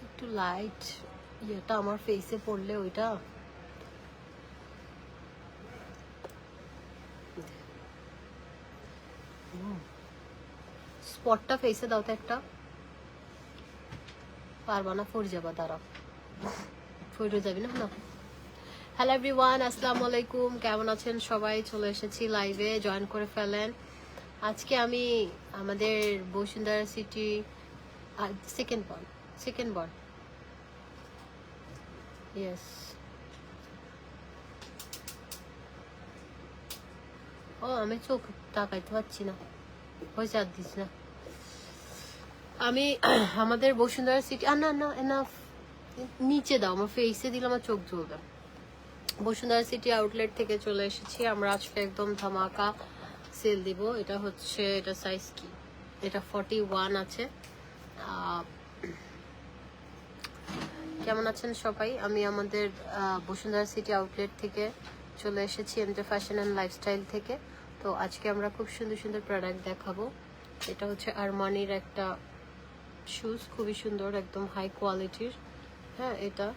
একটু লাইট ইয়েটা আমার ফেসে পড়লে ওইটা স্পটটা ফেসে দাও তো একটা। পারবা না, ফোর যাবা, দাঁড়াও, ফোরে যাবি না। হ্যালো এভরিওয়ান, আসসালামু আলাইকুম। কেমন আছেন সবাই? চলে এসেছি লাইভে, জয়েন করে ফেলেন। আজকে আমি আমাদের Bashundhara city second born yes. ও আমি চোখ তাকাইতে পারছি না, হয়েছে আর দিস না। আমি আমাদের বসুন্ধরা সিটি না না এনাফ, নিচে দাও, আমার ফেসে দিলে আমার চোখ জ্বলবে। বসুন্ধরা সিটি আউটলেট থেকে চলে এসেছি আমরা আজকে, একদম ধামাকা সেল দিব। এটা হচ্ছে, এটা সাইজ কি, এটা 41 আছে। কেমন আছেন সবাই? আমি আমাদের বসুন্ধরা সিটি আউটলেট থেকে চলে এসেছি, এমজে ফ্যাশন অ্যান্ড লাইফস্টাইল থেকে। তো আজকে আমরা খুব সুন্দর সুন্দর প্রোডাক্ট দেখাবো। এটা হচ্ছে আরমানির একটা শুজ, খুবই সুন্দর, একদম হাই কোয়ালিটির। হ্যাঁ, এটা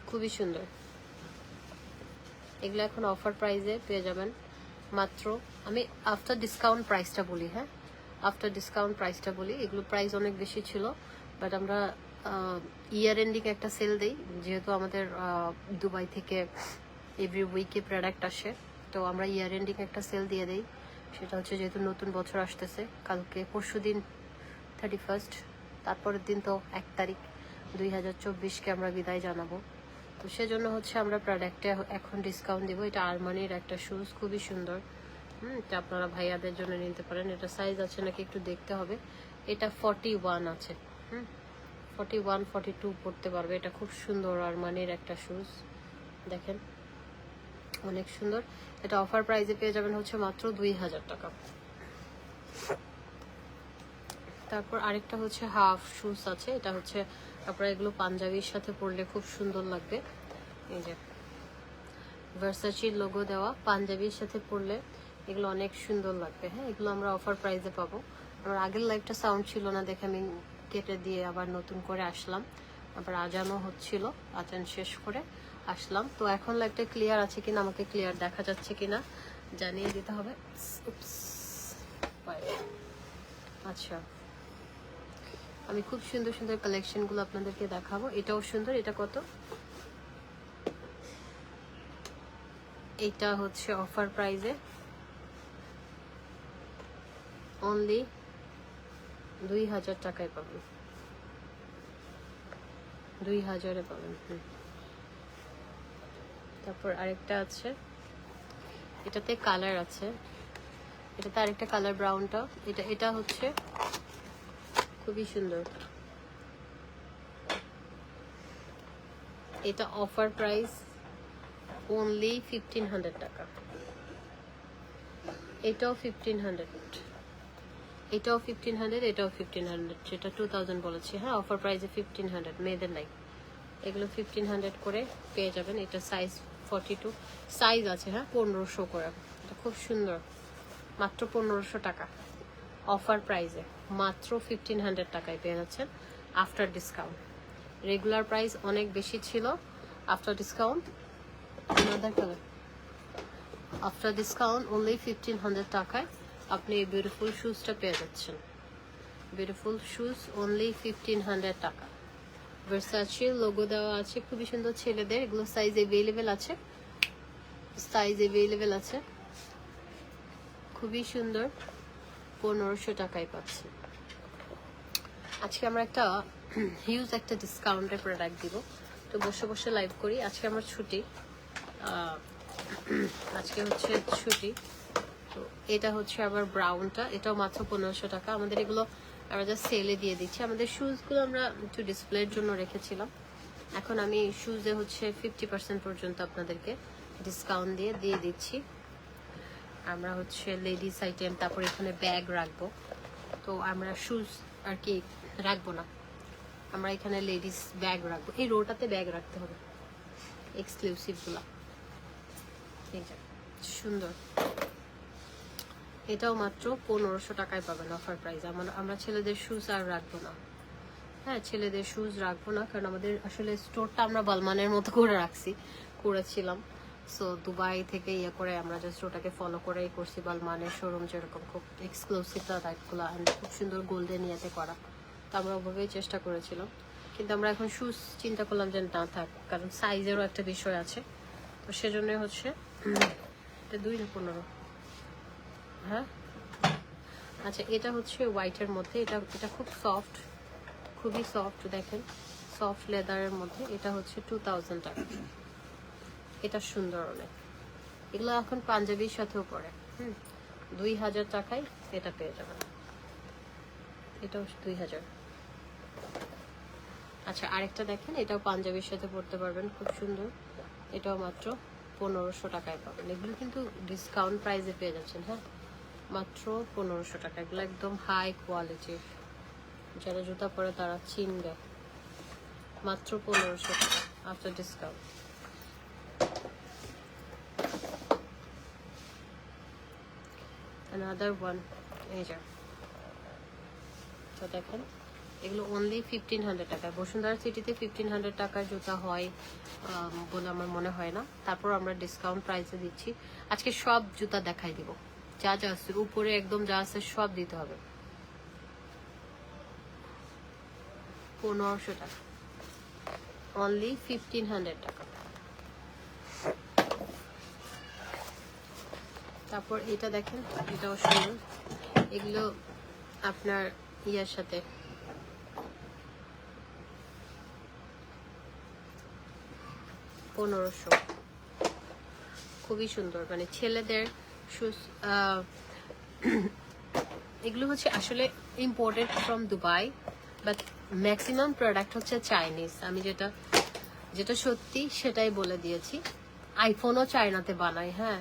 খুবই সুন্দর। এগুলো এখন অফার প্রাইসে পেয়ে যাবেন মাত্র, আমি আফটার ডিসকাউন্ট প্রাইসটা বলি, হ্যাঁ আফটার ডিসকাউন্ট প্রাইসটা বলি। এগুলো প্রাইস অনেক বেশি ছিল, বাট আমরা ইয়ার এন্ডিং একটা সেল দিই, যেহেতু আমাদের দুবাই থেকে এভরি উইকে প্রোডাক্ট আসে, তো আমরা ইয়ার এন্ডিং একটা সেল দিয়ে দিই। সেটা হচ্ছে, যেহেতু নতুন বছর আসতেছে, কালকে পরশু দিন 31, তারপরের দিন তো 1 তারিখ 2024কে আমরা বিদায় জানাবো। তো সেজন্য হচ্ছে আমরা প্রোডাক্টে এখন ডিসকাউন্ট দিব। এটা আরমানির একটা শুজ, খুবই সুন্দর। এটা আপনারা ভাইয়াদের জন্য নিতে পারেন। এটা সাইজ আছে নাকি একটু দেখতে হবে। এটা 41 আছে, 41 42 পড়তে পারবে। এটা খুব সুন্দর আরমানির একটা শুজ, দেখেন অনেক সুন্দর। এটা অফার প্রাইসে পেয়ে যাবেন হচ্ছে মাত্র 2000 টাকা। তারপর আরেকটা হচ্ছে হাফ শুজ আছে। এটা হচ্ছে আপনারা এগুলো পাঞ্জাবির সাথে পরলে খুব সুন্দর লাগবে। এই যে ভার্সাচির লোগো দেওয়া, পাঞ্জাবির সাথে পরলে এগুলো অনেক সুন্দর লাগবে। হ্যাঁ, এগুলো আমরা অফার প্রাইসে পাবো। আমার আগের লাইভটা সাউন্ড ছিল না দেখে আমি কেটে দিয়ে আবার নতুন করে আসলাম। আবার আজানও হচ্ছিল, আজান শেষ করে আসলাম। তো এখন লাইভটা ক্লিয়ার আছে কিনা, আমাকে ক্লিয়ার দেখা যাচ্ছে কিনা জানিয়ে দিতে হবে। আচ্ছা, আমি খুব সুন্দর সুন্দর কালেকশনগুলো আপনাদেরকে দেখাবো। এটাও সুন্দর। এটা কত? এটা হচ্ছে অফার প্রাইসে অনলি 2000 টাকায় পাবেন, 2000-এ পাবেন। তারপর আরেকটা আছে, এটাতে কালার আছে, এটাতে আরেকটা কালার ব্রাউনটা। এটা হচ্ছে খুবই সুন্দর। এটা অফার প্রাইস অনলি 1500 টাকা। এটাও 1500, এটাও 1500, এটাও 1500, যেটা 2000 বলেছি। হ্যাঁ, অফার প্রাইসে 1500, মেয়েদের নাই। এগুলো 1500 করে পেয়ে যাবেন। এটা সাইজ 42 সাইজ আছে। হ্যাঁ, 1500 করে। এটা খুব সুন্দর, মাত্র 1500 টাকা অফার প্রাইসে, মাত্র 1500 টাকায় পেয়ে যাচ্ছেন আফটার ডিসকাউন্ট। রেগুলার প্রাইস অনেক বেশি ছিল, after discount after discount only 1500 টাকায় আপনি এই বিউটিফুল শুজটা পেয়ে যাচ্ছেন। বিউটিফুল শুজ অনলি 1500 টাকা। ভার্সাচি লোগো দেওয়া আছে, খুবই সুন্দর ছেলেদের। এগুলো সাইজ অ্যাভেলেবেল আছে, সাইজ অ্যাভেলেবেল আছে, খুবই সুন্দর। 1500 টাকায় পাচ্ছি। আজকে আমরা একটা হিউজ একটা ডিসকাউন্টের প্রোডাক্ট দিব। তো বসে বসে লাইভ করি। আজকে আমার ছুটি, আজকে হচ্ছে ছুটি। তো এটা হচ্ছে আবার ব্রাউনটা, এটাও মাত্র 1500 টাকা। আমাদের এগুলো আমরা যা সেলে দিয়ে দিচ্ছি। আমাদের শুজগুলো আমরা একটু ডিসপ্লের জন্য রেখেছিলাম, এখন আমি শুজে হচ্ছে 50% পর্যন্ত আপনাদেরকে ডিসকাউন্ট দিয়ে দিচ্ছি। আমরা হচ্ছে লেডিস আইটেম, তারপর এখানে ব্যাগ রাখবো। তো আমরা শুজ আর কি রাখবো না, আমরা এখানে লেডিস ব্যাগ রাখবো। এই রোটাতে ব্যাগ রাখতে হবে, এক্সক্লুসিভগুলো। এই যে সুন্দর এটাও মাত্র 1500 টাকায় পাবেন অফার প্রাইস। আমরা ছেলেদের শুজ আর রাখবো না, হ্যাঁ ছেলেদের শুজ রাখবো না, কারণ আমাদের আসলে স্টোরটা আমরা বালমানের মতো করে করেছিলাম। সো দুবাই থেকে ইয়ে করে আমরা জাস্ট ওটাকে ফলো করেই করছি, বালমানের শোরুম যেরকম খুব এক্সক্লুসিভ টাইপগুলো অ্যান্ড খুব সুন্দর গোল্ডেন ইয়েতে করা, তো আমরা ওভাবেই চেষ্টা করেছিলাম। কিন্তু আমরা এখন শুজ চিন্তা করলাম যে না থাক, কারণ সাইজেরও একটা বিষয় আছে, তো সেজন্য হচ্ছে এটা 2 না 15। হ্যাঁ আচ্ছা, এটা হচ্ছে হোয়াইটের মধ্যে, এটা খুব সফট, খুবই সফট, দেখেন সফট লেদারের মধ্যে। এটা হচ্ছে 2000 টাকা। এটা সুন্দর অনেক, এগুলো এখন পাঞ্জাবির সাথেও পরে 2000 টাকায় এটা পেয়ে যাবেন। এটাও 2000। আচ্ছা আরেকটা দেখেন, এটাও পাঞ্জাবির সাথে পরতে পারবেন, খুব সুন্দর। এটাও মাত্র 1500 টাকায় পাবেন। এগুলো কিন্তু ডিসকাউন্ট প্রাইসে পেয়ে যাচ্ছেন, হ্যাঁ মাত্র 1500 টাকা। এগুলো একদম হাই কোয়ালিটির, যারা জুতা পরে তারা চিনবে। মাত্র 1500 টাকা আফটার ডিসকাউন্ট। another one এই যে, তো দেখেন এগুলো অনলি 1500 টাকা। বসুন্ধরা সিটিতে 1500 টাকার জুতা হয় বলে আমার মনে হয় না। তারপর আমরা ডিসকাউন্ট প্রাইসে দিচ্ছি। আজকে সব জুতা দেখাই দিব, যা যা আছে উপরে একদম যা আছে সব দিতে হবে। 1500 টাকা, অনলি 1500 টাকা। তারপর এটা দেখেন, এটাও সুন্দর। এগুলো আপনার ইয়ার সাথে $1500, খুবই সুন্দর, মানে ছেলেদের শুজ। এগুলো হচ্ছে আসলে imported from Dubai, but maximum product হচ্ছে চাইনিজ। আমি যেটা সত্যি সেটাই বলে দিয়েছি। আইফোনও চায়নাতে বানাই, হ্যাঁ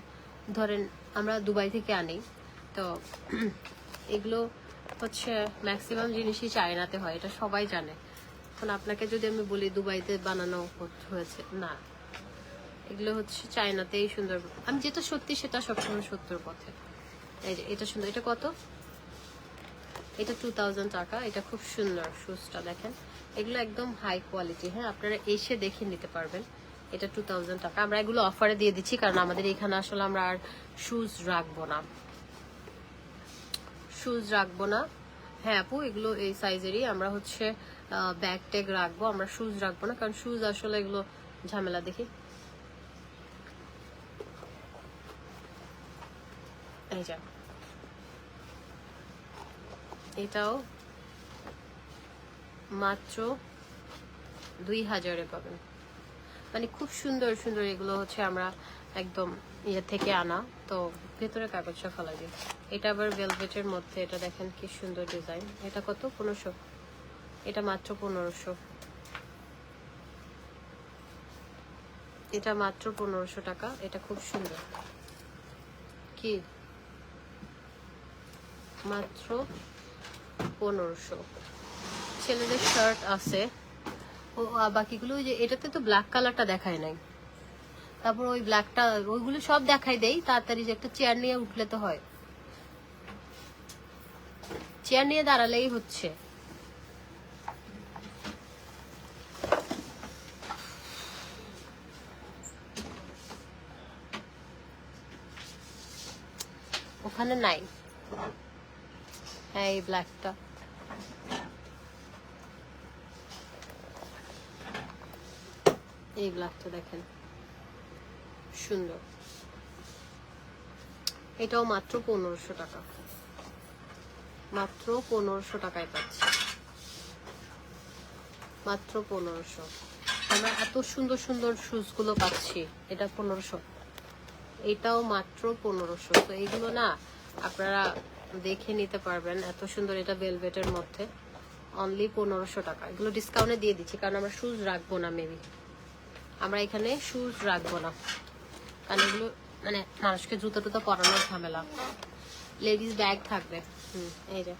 ধরেন আমরা দুবাই থেকে আনি, তো এগুলো হচ্ছে ম্যাক্সিমাম জিনিসই চায়নাতে হয়, এটা সবাই জানে। এখন আপনাকে যদি আমি বলি দুবাইতে বানানো হয়েছে, না, এগুলো হচ্ছে চায়নাতেই সুন্দর। আমি যেটা সত্যি সেটা সবসময় সত্যর পথে। এই যে এটা সুন্দর, এটা কত? এটা 2000 টাকা। এটা খুব সুন্দর শুজটা দেখেন, এগুলো একদম হাই কোয়ালিটি, হ্যাঁ আপনারা এসে দেখে নিতে পারবেন। এটা 2000 টাকা। আমরা এগুলো অফারে দিয়ে দিচ্ছি, কারণ আমাদের এখানে আসলে আমরা আর শুজ রাখবো না, শুজ রাখবো না। হ্যাঁ আপু, এগুলো এই সাইজেরই। আমরা হচ্ছে ব্যাগ ট্যাগ রাখবো, আমরা শুজ রাখবো না, কারণ শুজ আসলে এগুলো ঝামেলা। দেখি এই যা, এটাও মাত্র 2000-এ পাবেন। মানে খুব সুন্দর সুন্দর এগুলো হচ্ছে আমরা একদম ইয়ে থেকে আনা, তো ভেতরে কাগজটা ফেলা দিই। এটা আবার ভেলভেটের মধ্যে, এটা দেখেন কি সুন্দর ডিজাইন। এটা কত? 1500। এটা মাত্র 1500। এটা মাত্র 1500 টাকা। এটা খুব সুন্দর, কি মাত্র 1500। ছেলেদের শার্ট আছে, ও বাকিগুলো যে এটাতে তো ব্ল্যাক কালারটা দেখায় নাই, তারপর ওই ব্ল্যাকটা ওইগুলো সব দেখাই দেই তাড়াতাড়ি। যে একটা চেয়ার নিয়ে উঠলে তো হয়, চেয়ার নিয়ে দাঁড়ালেই হচ্ছে। ওখানে নাই, হ্যাঁ এই ব্ল্যাকটা। এই ব্ল্যাকটা দেখেন সুন্দর, এটাও মাত্র 1500 টাকা। মাত্র 1500 টাকায় পাচ্ছি, মাত্র 1500। আমরা এত সুন্দর সুন্দর শুজগুলো পাচ্ছি, এটা 1500। এটাও মাত্র 1500। তো এইগুলো না আপনারা দেখে নিতে পারবেন, এত সুন্দর। এটা ভেলভেটের মধ্যে, অনলি 1500 টাকা। এগুলো ডিসকাউন্টে দিয়ে দিচ্ছি, কারণ আমরা শুজ রাখবো না। মেবি আমরা এখানে শুজ রাখবো না, কারণ এগুলো মানে মানুষকে জুতো টুতো পরানোর ঝামেলা। লেডিস ব্যাগ থাকবে। এই যে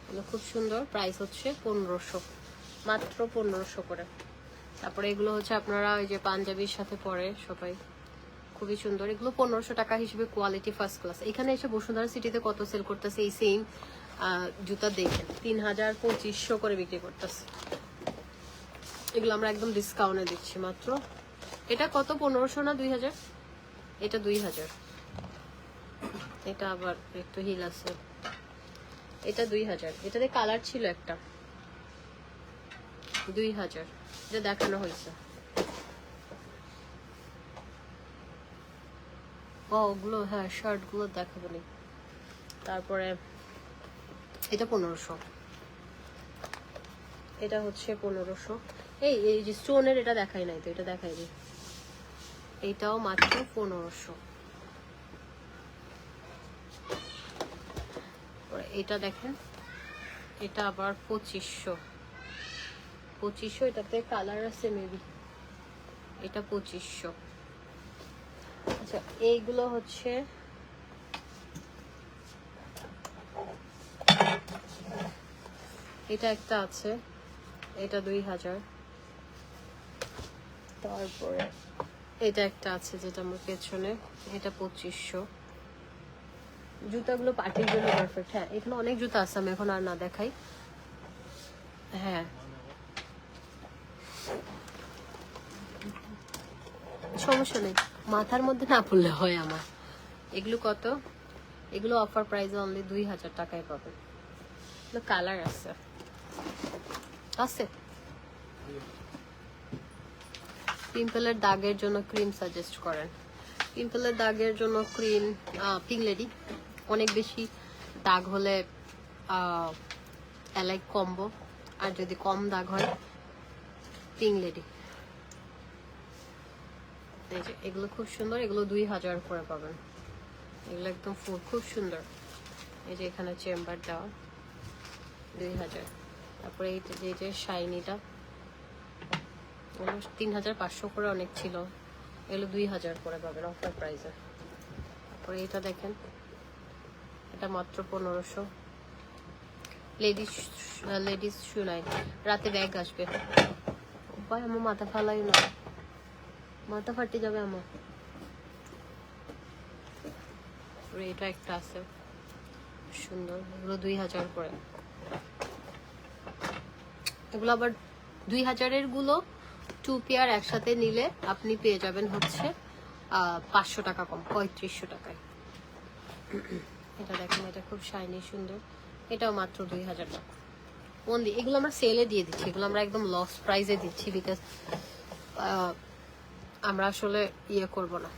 এগুলো খুব সুন্দর, প্রাইস হচ্ছে 1500, মাত্র 1500 করে। তারপরে এগুলো হচ্ছে আপনারা ওই যে পাঞ্জাবির সাথে পরে সবাই, খুবই সুন্দর। এগুলো 1500 টাকা হিসেবে কোয়ালিটি ফার্স্ট ক্লাস। এখানে এসে বসুন্ধরা সিটিতে কত সেল করতেছে এই সেম জুতা দেখেন, 3200 করে বিক্রি করতেছে। এগুলো আমরা একদম ডিসকাউন্টে দিচ্ছি মাত্র। এটা কত, 1500 না 2000? এটা 2000। এটা আবার একটু হিল আছে, এটা 2000। এটাতে কালার ছিল একটা, 2000। এটা দেখানো হয়েছে। ওগুলো হ্যাঁ শার্ট গুলো দেখাবো নি। তারপরে এটা 1500, এটা হচ্ছে 1500। এই যে স্টোনের এটা দেখাই নাই তো, এটা দেখাই দিই। এইটাও মাত্র 1500। এটা দেখেন, এটা আবার 2500। এটাতে কালার আছে মেবি, এটা 2500। আচ্ছা এইগুলো হচ্ছে এটা একটা আছে, এটা 2000। তারপরে এটা একটা আছে যেটা আমার পেছনে, এটা 2500। জুতাগুলো পার্টির জন্য পারফেক্ট। হ্যাঁ এখানে অনেক জুতা আছে, আমি এখন আর না দেখাই। হ্যাঁ সমস্যা নেই, মাথার মধ্যে না পড়লে হয় আমার। এগুলো কত? এগুলো অফার প্রাইসে অনলি 2000 টাকায় পাবেন। কালার আছে আছে। পিম্পলের দাগের জন্য ক্রিম সাজেস্ট করেন। পিম্পলের দাগের জন্য ক্রিম পিঙ্ক লেডি। অনেক বেশি দাগ হলে এলাইক কম্বো, আর যদি কম দাগ হয় পিঙ্ক লেডি। এই যে এগুলো খুব সুন্দর, এগুলো 2000 করে পাবেন। এগুলো একদম ফুল খুব সুন্দর। এই যে এখানে চেম্বার দেওয়া, 2000। তারপরে এই যে শাইনিটা, 3500 করে অনেক ছিল, এগুলো 2000 করে পাবেন অফার প্রাইসে। তারপরে এটা দেখেন, এটা মাত্র 1500। লেডিস শু নাই, রাতে ব্যাগ আসবে। ভাই আমার মাথা ফালাই না, মাথা ফাটে যাবে আমার। এটা একটা আছে সুন্দর, এগুলো 2000 করে। এগুলো আবার 2000-এর গুলো 2 পেয়ার একসাথে নিলে আপনি পেয়ে যাবেন হচ্ছে 500 টাকা কম, 3500 টাকায়। এটা দেখেন, এটা খুব শাইনি সুন্দর, এটাও মাত্র 2000 টাকা ওনলি। এগুলো আমরা সেলে দিয়ে দিচ্ছি, এগুলো আমরা একদম লস প্রাইসে দিচ্ছি, বিকজ আমরা আসলে ইয়ে করব না,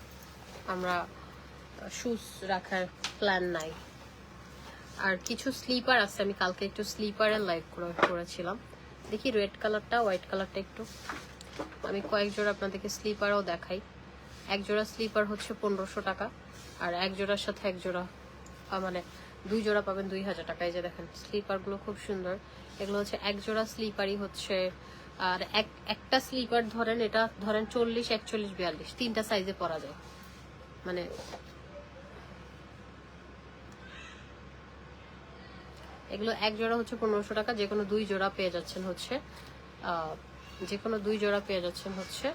আমরা শুজ রাখার প্ল্যান নাই। আর কিছু স্লিপার আছে, আমি কালকে একটু স্লিপারের লাইভ করেছিলাম। দেখি রেড কালারটা, হোয়াইট কালারটা একটু, আমি কয়েক জোড়া আপনাদেরকে স্লিপারও দেখাই। এক জোড়া স্লিপার হচ্ছে 1500 টাকা, আর এক জোড়ার সাথে এক জোড়া মানে 2 জোড়া পাবেন 2000 টাকা। এই যে দেখেন স্লিপারগুলো খুব সুন্দর। এগুলো হচ্ছে এক জোড়া স্লিপারই হচ্ছে, আর একটা স্লিপার ধরেন, এটা ধরেন 40, 41, 42 তিনটা সাইজে পরা যায়। মানে এগুলো এক জোড়া হচ্ছে 1500 টাকা, যে কোনো 2 জোড়া পেয়ে যাচ্ছেন হচ্ছে যে কোনো 2 জোড়া পেয়ে যাচ্ছেন হচ্ছে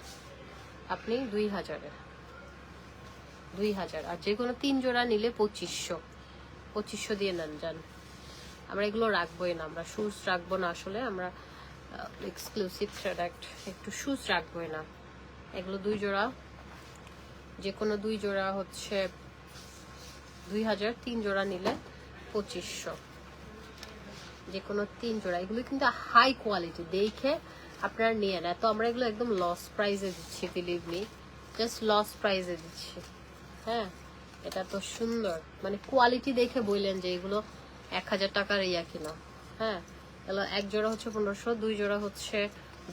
আপনি 2000। আর যে কোনো 3 জোড়া নিলে 2500 দিয়ে নেন যান। আমরা এগুলো রাখবোই না, আমরা শুজ রাখবো না আসলে, আমরা এক্সক্লুসিভ প্রোডাক্ট একটু শুজ রাখবোই না। এগুলো 2 জোড়া, যে কোনো 2 জোড়া হচ্ছে 2000, 3 জোড়া নিলে 2500, যে কোনো 3 জোড়া। এগুলো কিন্তু হাই কোয়ালিটি, দেখে আপনারা নিয়ে নেন। তো আমরা এগুলো একদম লস প্রাইসে দিচ্ছি, বিলিভ মি, জাস্ট লস প্রাইসে দিচ্ছি। হ্যাঁ এটা তো সুন্দর, মানে কোয়ালিটি দেখে বললেন যে এগুলো 1000 টাকার ইয়া কিনা। হ্যাঁ এগুলো এক জোড়া হচ্ছে 1500, 2 জোড়া হচ্ছে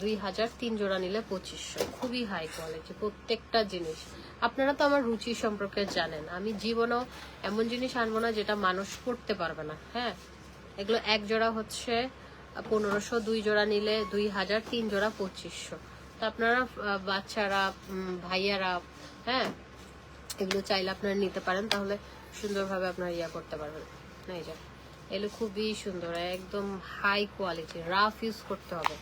2000, 3 জোড়া নিলে 2500। খুবই হাই কোয়ালিটি প্রত্যেকটা জিনিস। আপনারা তো আমার রুচি সম্পর্কে জানেন, আমি জীবনেও এমন জিনিস আনবো না যেটা মানুষ পড়তে পারবে না। হ্যাঁ এগুলো এক জোড়া হচ্ছে 1500, 2 জোড়া নিলে 2000, 3 জোড়া 2500। তো আপনারা বাচ্চারা, ভাইয়ারা, হ্যাঁ এগুলো চাইলে আপনারা নিতে পারেন, তাহলে সুন্দরভাবে আপনারা ইয়া করতে পারবেন। না এই যে এগুলো খুবই সুন্দর, একদম হাই কোয়ালিটি, রাফ ইউজ করতে হবে।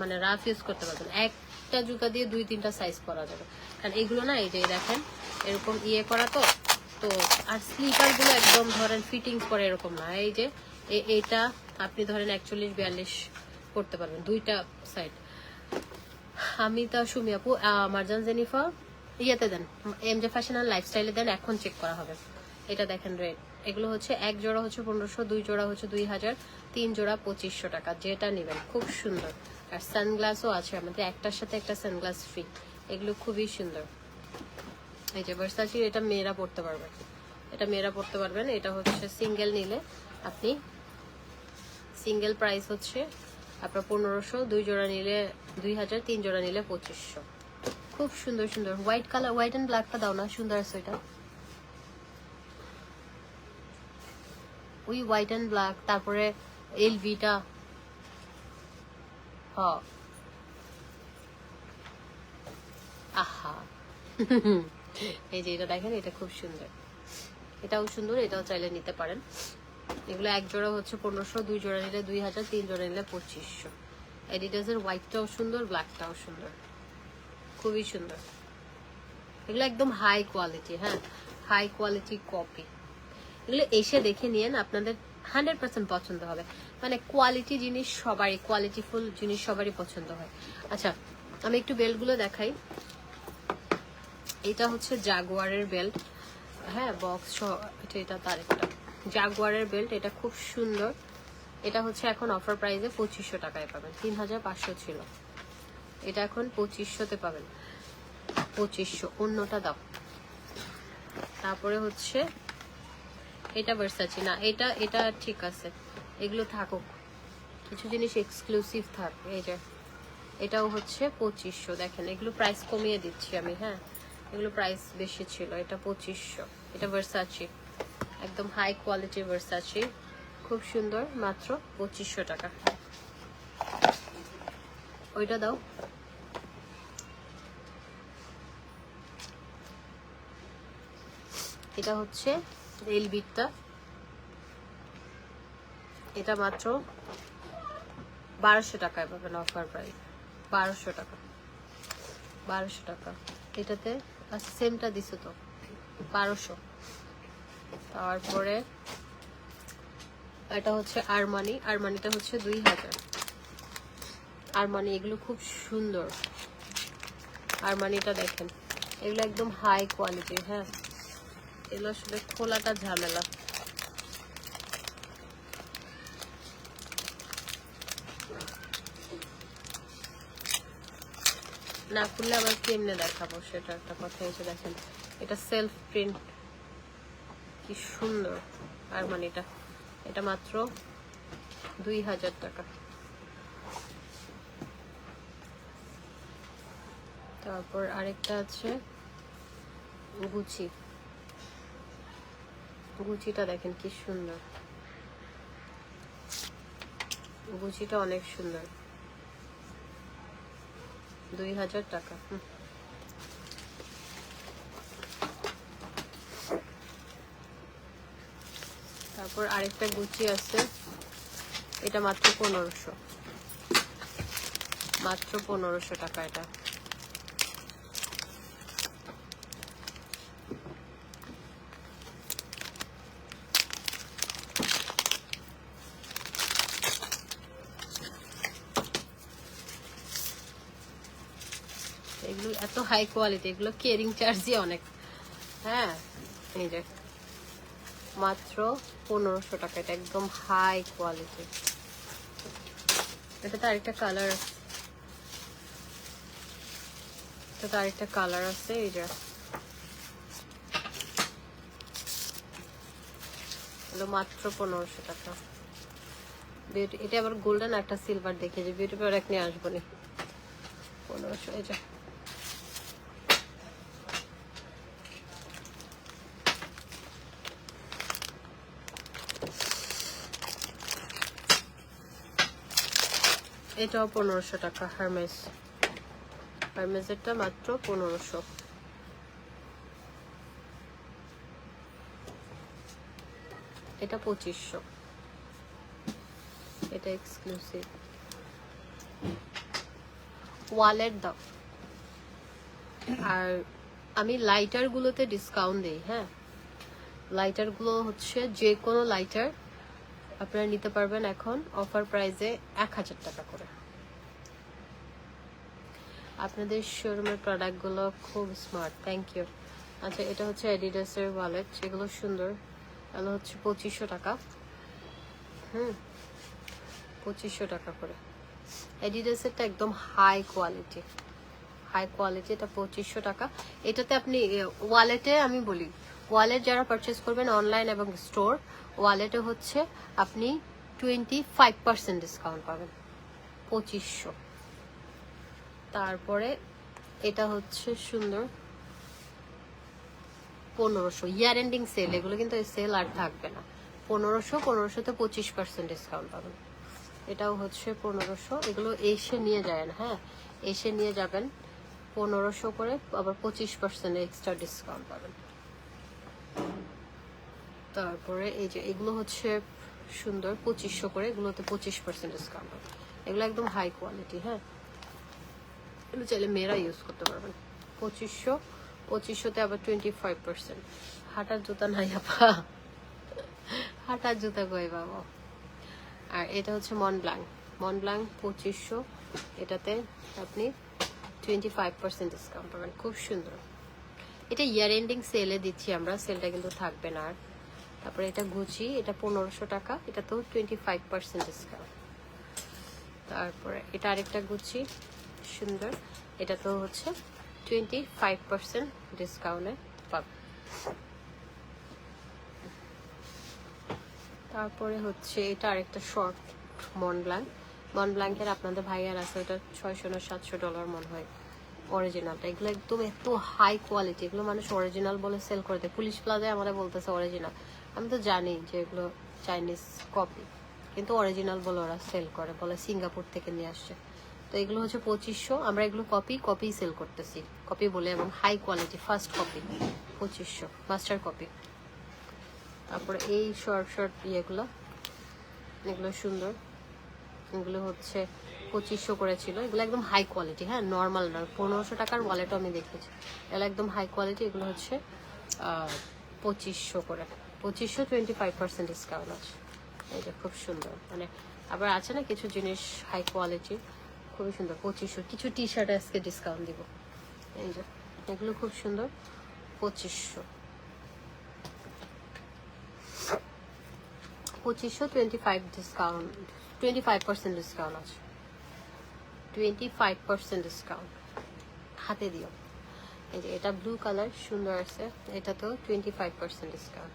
মানে রাফ ইউজ করতে পারবেন। একটা জুতা দিয়ে 2-3টা সাইজ পরা যাবে, কারণ এগুলো না এই যে দেখেন এরকম ইয়ে করা তো। তো আর স্লিপার গুলো একদম ধরেন ফিটিংস করে এরকম না, এই যে এইটা আপনি ধরেন 41-42 করতে পারবেন 2টা সাইড। আমি তা সুমি আপু, মারজান জেনিফা ইয়েতে দেন, এমজে ফ্যাশন আর লাইফস্টাইলে দেন, এখন চেক করা হবে। এটা দেখেন রেড, এগুলো হচ্ছে এক জোড়া হচ্ছে 1500, 2 জোড়া হচ্ছে 2000, 3 জোড়া 2500 টাকা, যেটা নেবেন খুব সুন্দর। আর সানগ্লাসও আছে আমাদের, একটার সাথে একটা সানগ্লাস ফ্রি, এগুলো খুবই সুন্দর। এই যে ভার্সাচির, এটা মেয়েরা পড়তে পারবেন, এটা মেয়েরা পড়তে পারবেন। এটা হচ্ছে সিঙ্গেল নিলে আপনি, সিঙ্গেল প্রাইস হচ্ছে আপনার 1500, 2 জোড়া নিলে 2000, 3 জোড়া নিলে 2500। খুব সুন্দর সুন্দর হোয়াইট কালার, হোয়াইট এন্ড ব্ল্যাকটা দাও না, সুন্দর আছে এটা। ওই হোয়াইট এন্ড ব্ল্যাক, তারপরে এলভিটা, হ্যাঁ আহা এই যে এটা দেখেন, এটা খুব সুন্দর, এটাও সুন্দর, এটাও চাইলে নিতে পারেন। এগুলো এক জোড়া হচ্ছে 1500, 2 জোড়া নিলে 2000, 3 জোড়া নিলে 2500। এডিডাসের হোয়াইটটাও সুন্দর, ব্ল্যাকটাও সুন্দর, খুবই সুন্দর। এগুলো একদম হাই কোয়ালিটি, হ্যাঁ হাই কোয়ালিটি কপি। এগুলো এসে দেখে নিয়েন, আপনাদের 100% পছন্দ হবে। মানে কোয়ালিটি জিনিস সবারই, কোয়ালিটিফুল জিনিস সবারই পছন্দ হয়। আচ্ছা আমি একটু বেল্টগুলো দেখাই। এটা হচ্ছে জাগুয়ারের বেল্ট, হ্যাঁ বক্স এটা তার একটা জাগুয়ারের বেল্ট, এটা খুব সুন্দর। এটা হচ্ছে এখন অফার প্রাইসে 2500 টাকায় পাবেন, 3500 ছিল, এটা এখন 2500-তে পাবেন, 2500। অন্যটা দাও। তারপরে হচ্ছে এটা ভার্সাচি না, এটা এটা ঠিক আছে, এগুলো থাকুক, কিছু জিনিস এক্সক্লুসিভ থাক। এই যে এটাও হচ্ছে 2500, দেখেন এগুলো প্রাইস কমিয়ে দিচ্ছি আমি, হ্যাঁ এগুলো প্রাইস বেশি ছিল, এটা 2500। এটা ভার্সাচি, একদম হাই কোয়ালিটি ভার্সাচি, খুব সুন্দর, মাত্র 2500 টাকা। ওইটা দাও। এটা হচ্ছে এলবিটটা, এটা মাত্র 1200 টাকায় পাবেন অফার প্রাইস, 1200 টাকা, 1200 টাকা। এটাতে সেমটা দিছো তো, 1200। তারপরে এটা হচ্ছে আরমানি, আরমানিটা হচ্ছে 2000। আরমানি এগুলো খুব সুন্দর, আরমানিটা দেখেন, এগুলো একদম হাই কোয়ালিটি, হ্যাঁ এগুলো আসলে খোলাটা ঝামেলা। না খুললে আবার কেমনে দেখাবো, সেটা একটা কথা এসে। দেখেন এটা সেলফ প্রিন্ট, কি সুন্দর আরমানিটা, এটা মাত্র 2000 টাকা। তারপর আরেকটা আছে গুচি, গুচিটা দেখেন কি সুন্দর, গুচিটা অনেক সুন্দর, 2000 টাকা। তারপর আরেকটা গুচি আছে, এটা মাত্র 1500, মাত্র 1500 টাকা এটা। এগুলো এত হাই কোয়ালিটি, এগুলো কেরিং চার্জই অনেক, হ্যাঁ এই যে মাত্র 1500 টাকা, এটা একদম হাই কোয়ালিটি। এটা তো আরেকটা কালার, এটা তো আরেকটা কালার আছে, এই যে মাত্র 1500 টাকা। বিউটি, এটা আবার গোল্ডেন একটা সিলভার দেখে, যে বিউটি প্রোডাক্ট নিয়ে আসবো নি, 1500। এই যে এটাও 1500 টাকা, হারমেস, হারমেসেরটা মাত্র 1500। এটা 2500, এটা এক্সক্লুসিভ। ওয়ালেট দাও। আর আমি লাইটার গুলোতে ডিসকাউন্ট দিই, হ্যাঁ লাইটার গুলো হচ্ছে যে কোনো লাইটার আপনারা নিতে পারবেন এখন অফার প্রাইসে 1000 টাকা করে। আপনাদের শোরুমের প্রোডাক্টগুলো খুব স্মার্ট, থ্যাংক ইউ। আচ্ছা এটা হচ্ছে অ্যাডিডাসের ওয়ালেট, সেগুলো সুন্দর, এগুলো হচ্ছে 2500 টাকা। 2500 টাকা করে। অ্যাডিডাসেরটা একদম হাই কোয়ালিটি, এটা 2500 টাকা। এটাতে আপনি ওয়ালেটে, আমি বলি ওয়ালেট যারা পারচেস করবেন অনলাইন এবং স্টোর, ওয়ালেটে হচ্ছে আপনি 25% ডিসকাউন্ট পাবেন, 2500। তারপরে এটা হচ্ছে সুন্দর 1500, ইয়ার এন্ডিং সেল, এগুলো কিন্তু এই সেল আর থাকবে না। 1500তে 25% ডিসকাউন্ট পাবেন। এটাও হচ্ছে 1500, এগুলো এসে নিয়ে যায় না, হ্যাঁ এসে নিয়ে যাবেন। 1500 করে, আবার 25% এক্সট্রা ডিসকাউন্ট পাবেন। তারপরে এই যে এগুলো হচ্ছে সুন্দর 2500 করে, এগুলোতে 25% ডিসকাউন্ট পাবেন। এগুলো একদম হাই কোয়ালিটি, হ্যাঁ এগুলো চাইলে মেয়েরা ইউজ করতে পারবেন। 2500তে আবার 25%। হাঁটার জুতা নাই আপা, হাঁটার জুতা কই বাবা। আর এটা হচ্ছে মনব্লাং, 2500, এটাতে আপনি 25% ডিসকাউন্ট পাবেন, খুব সুন্দর। এটা ইয়ার এন্ডিং সেলে দিচ্ছি আমরা, সেলটা কিন্তু থাকবে না আর। তারপরে এটা গুচি, এটা 1500 টাকা, এটা তো 25% ডিসকাউন্ট। তারপরে এটা আরেকটা গুচি সুন্দর, এটা তো হচ্ছে 25% ডিসকাউন্টে পাবে। তারপরে হচ্ছে এটা আরেকটা শর্ট মনব্লাঙ্কের আপনাদের ভাইয়ার আছে, ওটা $600 না $700 মনে হয় অরিজিনালটা। এগুলো একদম এত হাই কোয়ালিটি, এগুলো মানুষ অরিজিনাল বলে সেল করে দেয়। পুলিশ প্লাজায় আমরা বলতেছে অরিজিনাল, আমি তো জানি যে এগুলো চাইনিজ কপি, কিন্তু অরিজিনাল বলে ওরা সেল করে, বলে সিঙ্গাপুর থেকে নিয়ে আসছে। তো এগুলো হচ্ছে 2500, আমরা এগুলো কপি সেল করতেছি, কপি বলে, এবং high quality first copy 2500 master copy. তারপরে এই শর্ট ইয়েগুলো, এগুলো সুন্দর, এগুলো হচ্ছে 2500 করেছিল। এগুলো একদম হাই কোয়ালিটি, হ্যাঁ নর্মাল না। 1500 টাকার ওয়ালেটও আমি দেখেছি, এগুলো একদম হাই কোয়ালিটি। এগুলো হচ্ছে 2500 করে, 2500 25% ডিসকাউন্ট আছে। এটা খুব সুন্দর, মানে আবার আছে না কিছু জিনিস হাই কোয়ালিটি খুবই সুন্দর। 2500 কিছু টি শার্ট আজকে ডিসকাউন্ট দিব, এই যে এগুলো খুব সুন্দর 2500। 2525 ডিসকাউন্ট, 25% ডিসকাউন্ট আছে, 25% ডিসকাউন্ট হাতে দিও। এই যে এটা ব্লু কালার সুন্দর আছে, এটা তো 25% ডিসকাউন্ট।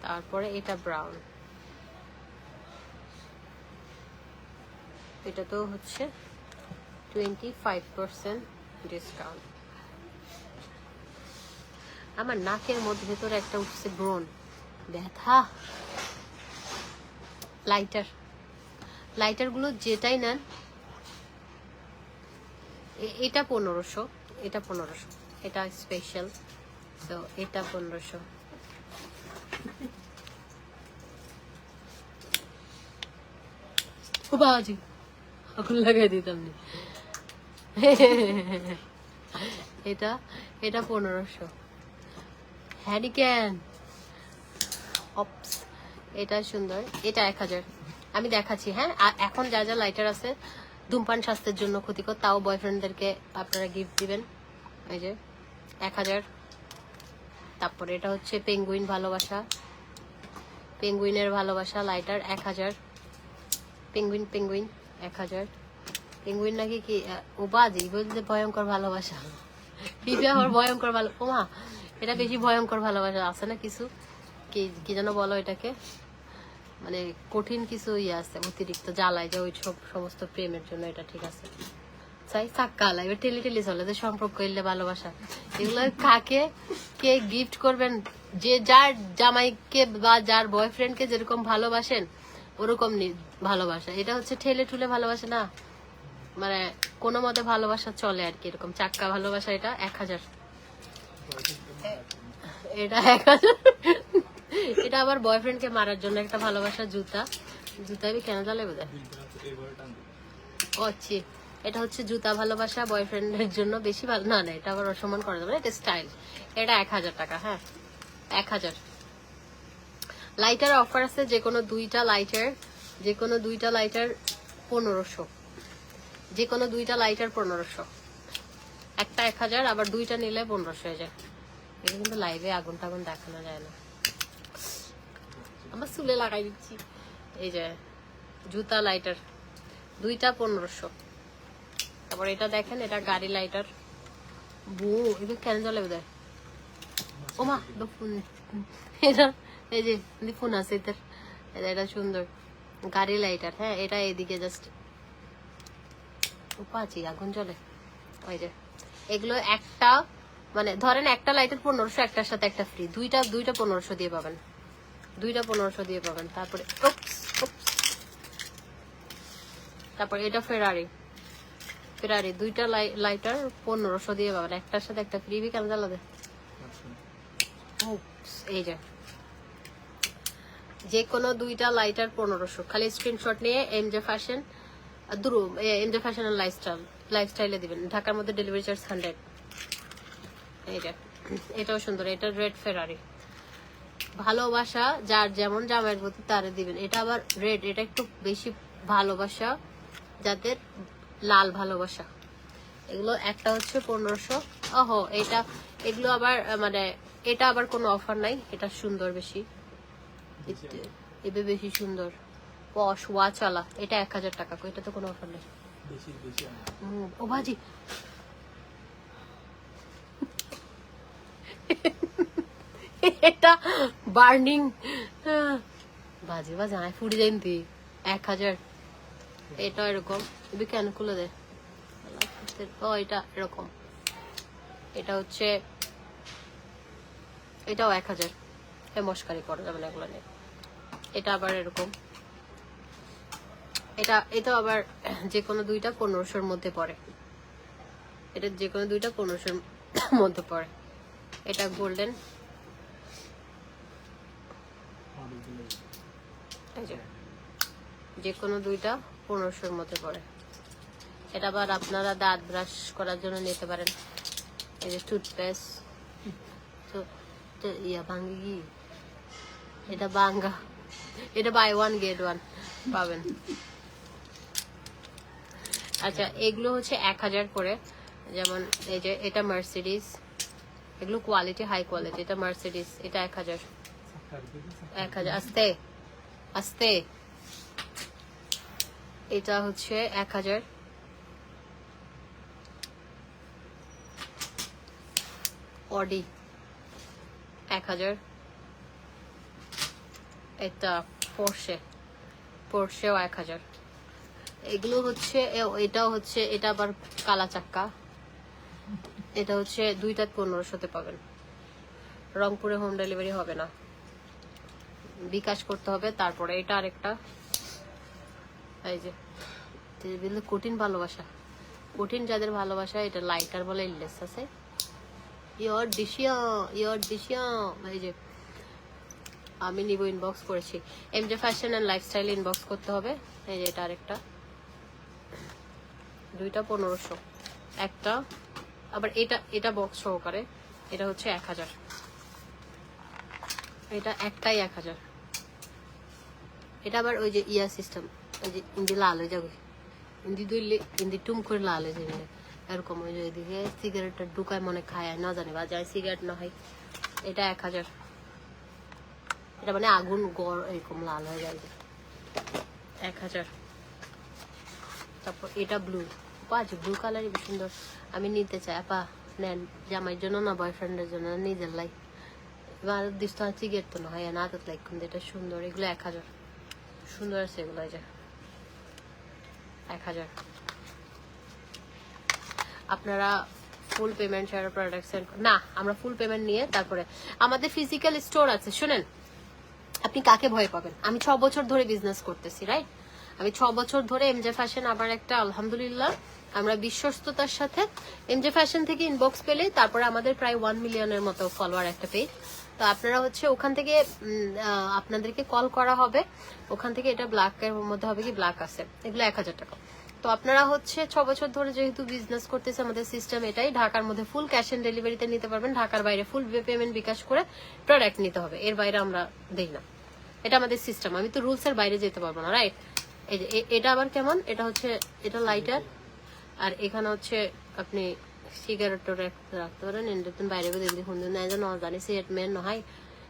তারপরে এটা ব্রাউন, এটা তো হচ্ছে 25% ডিসকাউন্ট। আমার নাকের মধ্যে ভেতরে একটা উঠছে ব্রণ, ব্যথা। লাইটার গুলো যেটাই নেন, এটা 1500, এটা 1500, এটা স্পেশাল, তো এটা 1500। ও বাজি আগুন লাগাই দিতাম নি। এটা 1500। হ্যারিকেন অপস, এটা সুন্দর, এটা 1000। আমি দেখাচ্ছি, হ্যাঁ এখন যা যা লাইটার আছে ধূমপান স্বাস্থ্যের জন্য ক্ষতিকর, তাও বয়ফ্রেন্ডদেরকে আপনারা গিফট দিবেন। এই যে 1000। তারপরে এটা হচ্ছে পেঙ্গুইন ভালোবাসা, পেঙ্গুইনের ভালোবাসা লাইটার 1000। পেঙ্গুইন 1000। পেঙ্গুইন নাকি কি ও বাজি বলতে ভয়ঙ্কর ভালোবাসা, বিবাহর ভয়ঙ্কর ভালো, ওমা এটা বেশি ভয়ঙ্কর ভালোবাসা আছে না কিছু, কি যেন বলো এটাকে, মানে কঠিন কিছু ইয়ে আছে, অতিরিক্ত জ্বালায় যে ওই সব সমস্ত প্রেমের জন্য এটা ঠিক আছে। চাই চাক্কা লাগবে, টেলি চলে যে সম্পর্ক এলে ভালোবাসা, এগুলো কাকে কে গিফট করবেন, যে যার জামাইকে বা যার বয়ফ্রেন্ডকে যেরকম ভালোবাসেন ওরকম ভালোবাসা। এটা হচ্ছে ঠেলে ঠুলে ভালোবাসা না, মানে কোনো মতে ভালোবাসা চলে আর কি, এরকম চাক্কা ভালোবাসা। এটা 1000, এটা 1000। এটা আবার বয়ফ্রেন্ডকে মারার জন্য একটা ভালোবাসা। জুতা আমি কেন জ্বালাই বোধ হয়, এটা হচ্ছে জুতা ভালোবাসা বয়ফ্রেন্ডের জন্য বেশি ভালো না, না এটা আবার অসম্মান করা যাবে না, এটা স্টাইল। এটা 1000 টাকা। হ্যাঁ 1000। লাইটার অফার আছে, যে কোনো দুইটা লাইটার 1500, যে কোনো দুইটা লাইটার 1500, একটা 1000 আবার দুইটা নিলে 1500 হয়ে যায়। এটা কিন্তু লাইভে আগুন টাগুন দেখানো যায় না, আমার চুলে লাগাই দিচ্ছি। এই যে জুতা লাইটার দুইটা 1500। তারপর এটা দেখেন, এটা গাড়ি লাইটার। এটা কেন জ্বলে বোধহয়, ওমা ফোন, এটা এই যে ফোন আছে এটার, এটা সুন্দর গাড়ি লাইটার। হ্যাঁ এটা এদিকে জাস্ট উপাচি আগুন জ্বলে। ওই যে এগুলো একটা মানে ধরেন একটা লাইটার 1500, একটার সাথে একটা ফ্রি, দুইটা 1500 দিয়ে পাবেন, দুইটা 1500 দিয়ে পাবেন। তারপরে তারপর এটা ফেরারি দুইটা লাইটার 1500 দিয়ে পাবেন, একটার সাথে একটা ফ্রি। কেন জ্বালাবে, এই যে কোনো দুইটা লাইটার 1500। খালি স্ক্রিনশট নিয়ে এমজে ফ্যাশন এন্ড লাইফস্টাইলে দিবেন। ঢাকার মধ্যে ডেলিভারি চার্জ 100। এটাও সুন্দর, এটা রেড ফেরারি। ভালোবাসা যার যেমন জামাইয়ের প্রতি তারে দিবেন। এটা আবার রেড, এটা একটু বেশি ভালোবাসা যাদের, লাল ভালোবাসা। এগুলো একটা হচ্ছে 1500। ওহো এটা, এগুলো আবার মানে এটা আবার কোনো অফার নাই, এটা সুন্দর বেশি, এবে বেশি সুন্দর। পশ ওয়াচালা, এটা 1000 টাকা। এটা তো কোনো অফার নেই। ও বাজি এটা বার্নিং বাজে আয় ফুড়ি যাইন তুই 1000। এটা এরকম, এবে কেন খুলে দে। ও এটা এরকম, এটা হচ্ছে, এটাও 1000। মস্কারি করা যাবে না এগুলো নিয়ে। এটা আবার এরকম, এটা আবার যে কোনো দুইটা 1500-র মধ্যে পড়ে। এটা যে কোনো দুইটা 1500-র মধ্যে পড়ে। এটা গোল্ডেন, যে কোনো দুইটা 1500-র মধ্যে পড়ে। এটা আবার আপনারা দাঁত ব্রাশ করার জন্য নিতে পারেন। এই যে টুথপেস্ট, তো ইয়া ভাঙ্গি, এটা বাঙ্গা, এটা বাই 1 get 1 পাবেন। আচ্ছা এগুলো হচ্ছে 1000 করে। যেমন এই যে এটা মার্সিডিজ, এগুলো কোয়ালিটি হাই কোয়ালিটি। এটা মার্সিডিজ, এটা 1000। আস্তে আস্তে। এটা হচ্ছে 1000। অডি 1000। এটা পোর্শেও 1000। এগুলো হচ্ছে, এটাও হচ্ছে, এটা আবার কালা চাক্কা। এটা হচ্ছে দুইটা 1500-তে পাবেন। রংপুরে হোম ডেলিভারি হবে না, বিকাশ করতে হবে। তারপরে এটা আরেকটা, এই যে কঠিন ভালোবাসা, কঠিন যাদের ভালোবাসা, এটা লাইটার বলে ইলেস আছে। ইয়র ডিশিয়া এই যে আমি নিব, ইনবক্স করেছি। MJ fashion and lifestyle inbox করতে হবে। এই যে এটা আরেকটা, দুইটা 1500। একটা আবার এটা বক্স সহকারে, এটা হচ্ছে 1000। এটা একটাই 1000। এটা আবার ওই যে ইয়া সিস্টেম, ওই যে ইন্দি লাল হয়ে যাবে, ইন্দি দুইলে ইন্দি টুম করে লাল হয়ে যাবে এরকম। ওই যে এদিকে সিগারেটটা ঢুকায় মনে খায় না জানে, বা যায় সিগারেট না হয়। এটা 1000। এটা মানে আগুন গড় এরকম লাল হয়ে যায়, 1000। তারপর এটা ব্লু, ব্লু কালারই সুন্দর। আমি নিতে চাই, আপা নেন, জামাইয়ের জন্য না বয়ফ্রেন্ডের জন্য, নিজের লাই। এবার দিস তো সিগারেট তো না হয় না, তো লাইক কিন্তু এটা সুন্দর। এগুলো 1000 সুন্দর আছে, এগুলো যে 1000। আপনারা ফুল পেমেন্ট ছাড়া প্রোডাক্ট সেন্ড না, আমরা ফুল পেমেন্ট নিয়ে তারপরে আমাদের ফিজিক্যাল স্টোর আছে। শুনেন, আপনি কাকে ভয় পাবেন? আমি 6 বছর ধরে বিজনেস করতেছি, রাইট? আমি 6 বছর ধরে এমজে ফ্যাশন, আবার একটা আলহামদুলিল্লাহ আমরা বিশ্বস্ততার সাথে এমজে ফ্যাশন থেকে ইনবক্স পেলে, তারপরে আমাদের প্রায় 1 মিলিয়নের মতো ফলোয়ার একটা পেজ। তো আপনারা হচ্ছে ওখান থেকে আপনাদেরকে কল করা হবে, ওখান থেকে এটা ব্ল্যাকের মধ্যে হবে, কি ব্ল্যাক আছে, এগুলো 1000 টাকা। তো আপনারা হচ্ছে 6 বছর ধরে যেহেতু বিজনেস করতেছে, আমাদের সিস্টেম এটাই, ঢাকার মধ্যে ফুল ক্যাশ অন ডেলিভারিতে নিতে পারবেন, ঢাকার বাইরে ফুল পেমেন্ট বিকাশ করে প্রোডাক্ট নিতে হবে, এর বাইরে আমরা দেই না, এটা আমাদের সিস্টেম। আমি তো রুলস এর বাইরে যেতে পারবো না, রাইট? এই যে এটা আবার কেমন, এটা হচ্ছে এটা লাইটার, আর এখানে হচ্ছে আপনি সিগারেট রাখতে পারেন, এন্ডের বাইরে দিল্লি হুন্দি নাই যেন জানি সিগারেট মেন নয়,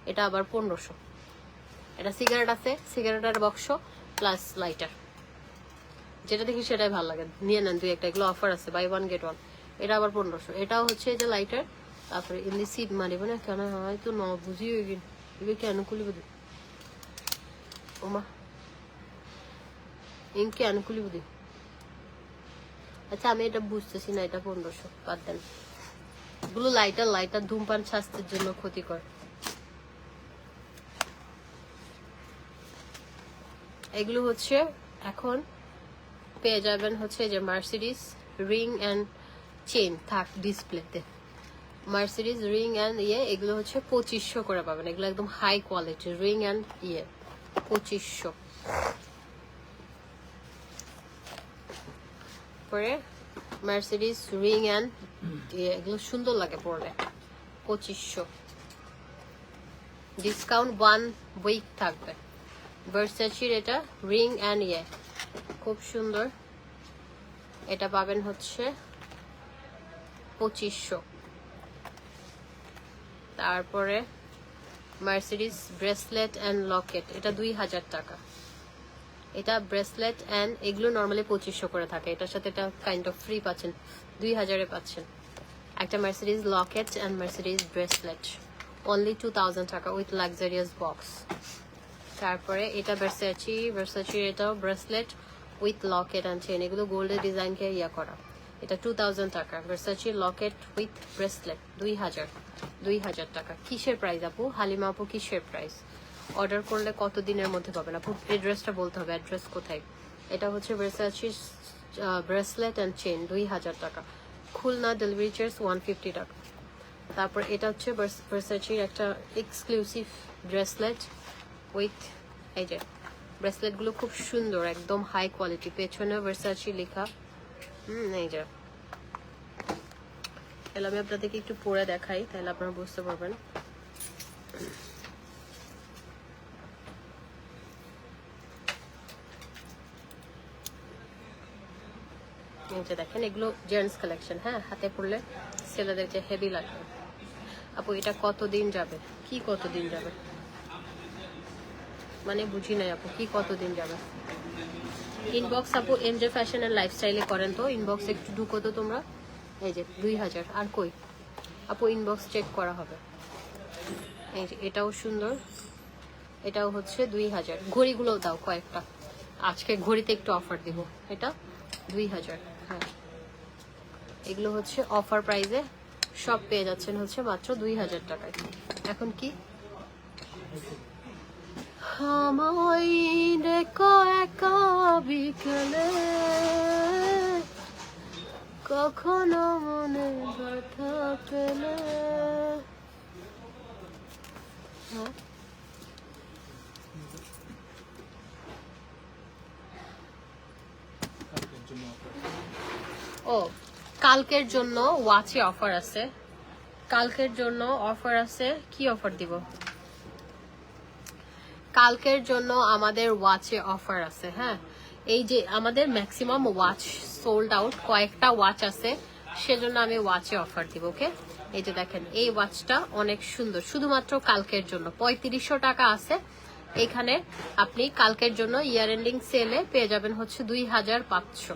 এটা আবার 1500। এটা সিগারেট আছে, সিগারেটের বক্স প্লাস লাইটার, যেটা দেখি সেটাই ভালো লাগে, নিয়ে নেন দুই একটা, এগুলো অফার আছে, বাই 1 get 1। এটা আবার 1500। এটাও হচ্ছে যে লাইটার, তারপরে ইংলিশ সিট মারিব না কেন হয়তো ন বুঝি এগুলো কেন খুলি বুঝি ওমা ইনকে আনুকুলি বুঝি। আচ্ছা আমি এটা বুঝতেছি না, এটা 1500, বাদ দেন। এগুলো লাইটার ধূমপান স্বাস্থ্যের জন্য ক্ষতিকর। এগুলো হচ্ছে এখন পেয়ে যাবেন হচ্ছে যে মার্সিডিজ রিং অ্যান্ড চেন থাক ডিসপ্লেতে, মার্সিডিজ রিং অ্যান্ড এগুলো হচ্ছে 2500 করে পাবেন, এগুলো একদম হাই কোয়ালিটি রিং অ্যান্ড 2500। পরে মার্সিডিজ রিং অ্যান্ড এগুলো সুন্দর লাগে পরলে, 2500। ডিসকাউন্ট 1 উইক থাকবে। ভার্সাচির এটা রিং অ্যান্ড খুব সুন্দর, এটা পাবেন হচ্ছে 2500। তারপরে মার্সিডিজ ব্রেসলেট অ্যান্ড লকেট, এটা 2000 টাকা। এটা ব্রেসলেট অ্যান্ড এগুলো নর্মালি 2500 করে থাকে, এটার সাথে এটা কাইন্ড অফ ফ্রি পাচ্ছেন, 2000-এ পাচ্ছেন। একটা Mercedes Locket and Mercedes bracelet only 2000 টাকা উইথ লাক্সারিয়াস বক্স। তারপরে এটা ভার্সাচির এটাও bracelet with Locket and chain, এগুলো গোল্ডের ডিজাইনকে করা, এটা 2000 টাকা। ভার্সাচি লকেট উইথ ব্রেসলেট 2000 টাকা। কিসের প্রাইস আপু? হালিমা আপু কিসের প্রাইস? অর্ডার করলে কত দিনের মধ্যে পাবেন আপু? অ্যাড্রেসটা বলতে হবে, অ্যাড্রেস কোথায়? এটা হচ্ছে ভার্সাচি ব্রেসলেট অ্যান্ড চেন 2000 টাকা, খুলনা ডেলিভারি চার্জ 150 টাকা। তারপর এটা হচ্ছে ভার্সাচির একটা এক্সক্লুসিভ ব্রেসলেট উইথ এই যে ব্রেসলেটগুলো খুব সুন্দর, একদম হাই কোয়ালিটি, পেছনে ভার্সাচি লেখা। এই যে তাহলে আমি আপনাদেরকে একটু পরে দেখাই, তাহলে আপনারা বুঝতে পারবেন। এই যে দেখেন এগুলো জেন্টস কালেকশন, হ্যাঁ হাতে পরলে ছেলেদেরকে হেভি লাগবে। আপু এটা কতদিন যাবে? কি কতদিন যাবে মানে বুঝি নাই আপু, কি কতদিন যাবে? ইনবক্স আপু এমজে ফ্যাশন এন্ড লাইফস্টাইলে করেন তো, ইনবক্স একটু ঢুকো তো তোমরা। এই যে 2000। আর কই আপু ইনবক্স চেক করা হবে। এই যে এটাও সুন্দর, এটাও হচ্ছে 2000। ঘড়িগুলোও দাও কয়েকটা, আজকে ঘড়িতে একটু অফার দিব। এটা 2000, হ্যাঁ এগুলো হচ্ছে অফার প্রাইসে সব পেয়ে যাচ্ছেন হচ্ছে মাত্র 2000 টাকায়। এখন কি আমায় দেখো একা বিকেলে, কখনো মনে ব্যথা পেলে। ও কালকের জন্য ওয়াচে অফার আছে, কালকের জন্য অফার আছে। কি অফার দিব? কালকের জন্য আমাদের ওয়াচে অফার আছে, হ্যাঁ এই যে আমাদের ম্যাক্সিমাম ওয়াচ সোল্ড আউট, কয়েকটা ওয়াচ আছে সেজন্য আমি ওয়াচে অফার দিব। ওকে এই যে দেখেন এই ওয়াচটা অনেক সুন্দর, শুধুমাত্র কালকের জন্য 3500 টাকা আছে এখানে। আপনি কালকের জন্য ইয়ার এন্ডিং সেলে পেয়ে যাবেন হচ্ছে 2500।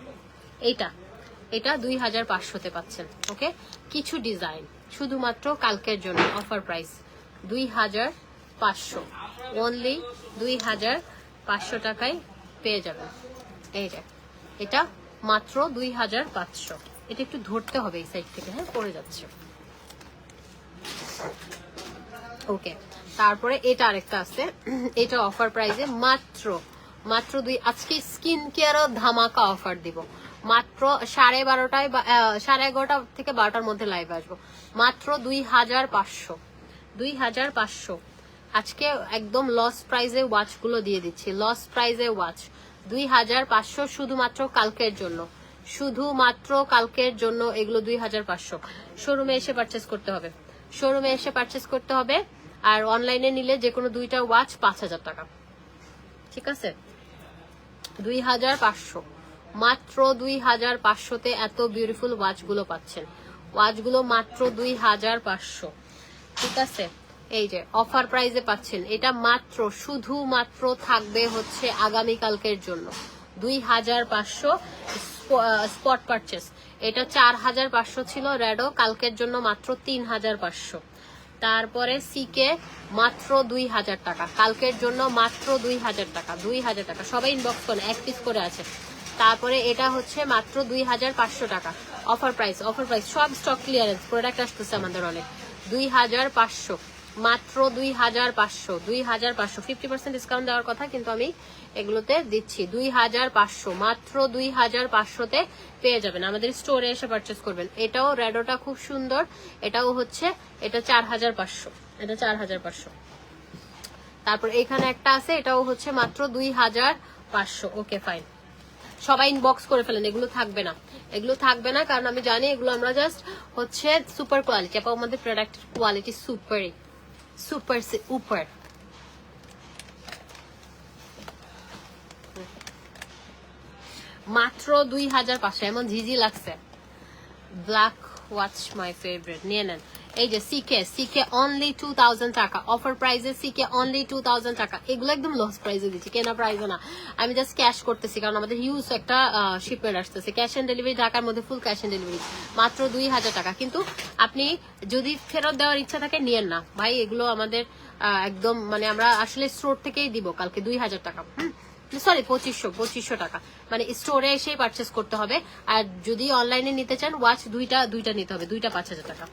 এটা 2500-তে পাচ্ছেন। ওকে কিছু ডিজাইন শুধুমাত্র কালকের জন্য অফার প্রাইস 2500, অনলি 2500 টাকায় পেয়ে যাবেন। এই যে এটা মাত্র 2500। এটা একটু ধরতে হবে এই সাইড থেকে, হ্যাঁ পড়ে যাচ্ছে। ওকে তারপরে এটা আরেকটা আছে, এটা অফার প্রাইসে মাত্র আজকে স্কিন কেয়ারও ধামাকা অফার দিব। মাত্র 12:30টায় বা 11:30 থেকে 12টার মধ্যে লাইভ আসবো। মাত্র 2500 আজকে একদম লস প্রাইজে ওয়াচ গুলো দিয়ে দিচ্ছি, লস প্রাইজে ওয়াচ 2500 শুধুমাত্র কালকের জন্য, শুধুমাত্র কালকের জন্য এগুলো 2500। শোরুমে এসে পারচেস করতে হবে, শোরুমে এসে পারচেস করতে হবে। আর অনলাইনে নিলে যে কোনো দুইটা ওয়াচ 5000 টাকা, ঠিক আছে? 2500, মাত্র 2500-তে এত বিউটিফুল ওয়াচগুলো পাচ্ছেন। ওয়াচগুলো মাত্র 2500, ঠিক আছে? এই যে অফার প্রাইসে পাচ্ছেন, এটা মাত্র শুধুমাত্র থাকবে হচ্ছে আগামীকালকের জন্য 2500 স্পট পারচেস। এটা 4500 ছিল রেডো, কালকের জন্য মাত্র 3500। তারপরে সিকে মাত্র 2000 টাকা, কালকের জন্য মাত্র 2000 টাকা, 2000 টাকা। সবাই ইনবক্স করেন, এক পিস করে আছে। তারপরে এটা হচ্ছে মাত্র 2500 টাকা, অফার প্রাইস, অফার প্রাইস। সব স্টক ক্লিয়ারেন্স প্রোডাক্ট আসতেছে আমাদের অনেক। 2500, মাত্র 2500, 2500। 50% ডিসকাউন্ট দেওয়ার কথা, কিন্তু আমি এগুলোতে দিচ্ছি 2500, মাত্র 2500-তে পেয়ে যাবেন। আমাদের স্টোরে এসে পারচেস করবেন। এটাও রেডোটা খুব সুন্দর, এটাও হচ্ছে, এটা 4500, এটা 4500। তারপর এখানে একটা আছে, এটাও হচ্ছে মাত্র 2500। ওকে ফাইন, সবাই ইনবক্স করে ফেলেন। এগুলো থাকবে না, এগুলো থাকবে না, কারণ আমি জানি এগুলো আমরা জাস্ট হচ্ছে সুপার কোয়ালিটি। আপা আমাদের প্রোডাক্টের কোয়ালিটি সুপারই, সুপার সে উপর। মাত্র 2500, এমন ঝিঝি লাগছে। ব্ল্যাক ওয়াচ মাই ফেভারিট, নিয়ে নেন। এই যে সিকে, সিকে অনলি 2000 টাকা, অফার প্রাইসে সিকে অনলি 2000 টাকা। এগুলো একদম লস প্রাইসে দিচ্ছি, কেনা প্রাইসে না। আমি জাস্ট ক্যাশ করতেছি, কারণ আমাদের হিউজ একটা শিপমেন্ট আসতেছে। ক্যাশ অন ডেলিভারি, ঢাকার মধ্যে ফুল ক্যাশ অন ডেলিভারি, মাত্র 2000 টাকা। কিন্তু আপনি যদি ফেরত দেওয়ার ইচ্ছা থাকে নিয়েন না ভাই, এগুলো আমাদের একদম মানে আমরা আসলে স্টোর থেকেই দিব কালকে 2000 টাকা। সরি 2500 টাকা, মানে স্টোরে এসেই পারচেস করতে হবে। আর যদি অনলাইনে নিতে চান ওয়াচ দুইটা নিতে হবে, দুইটা 5000 টাকা,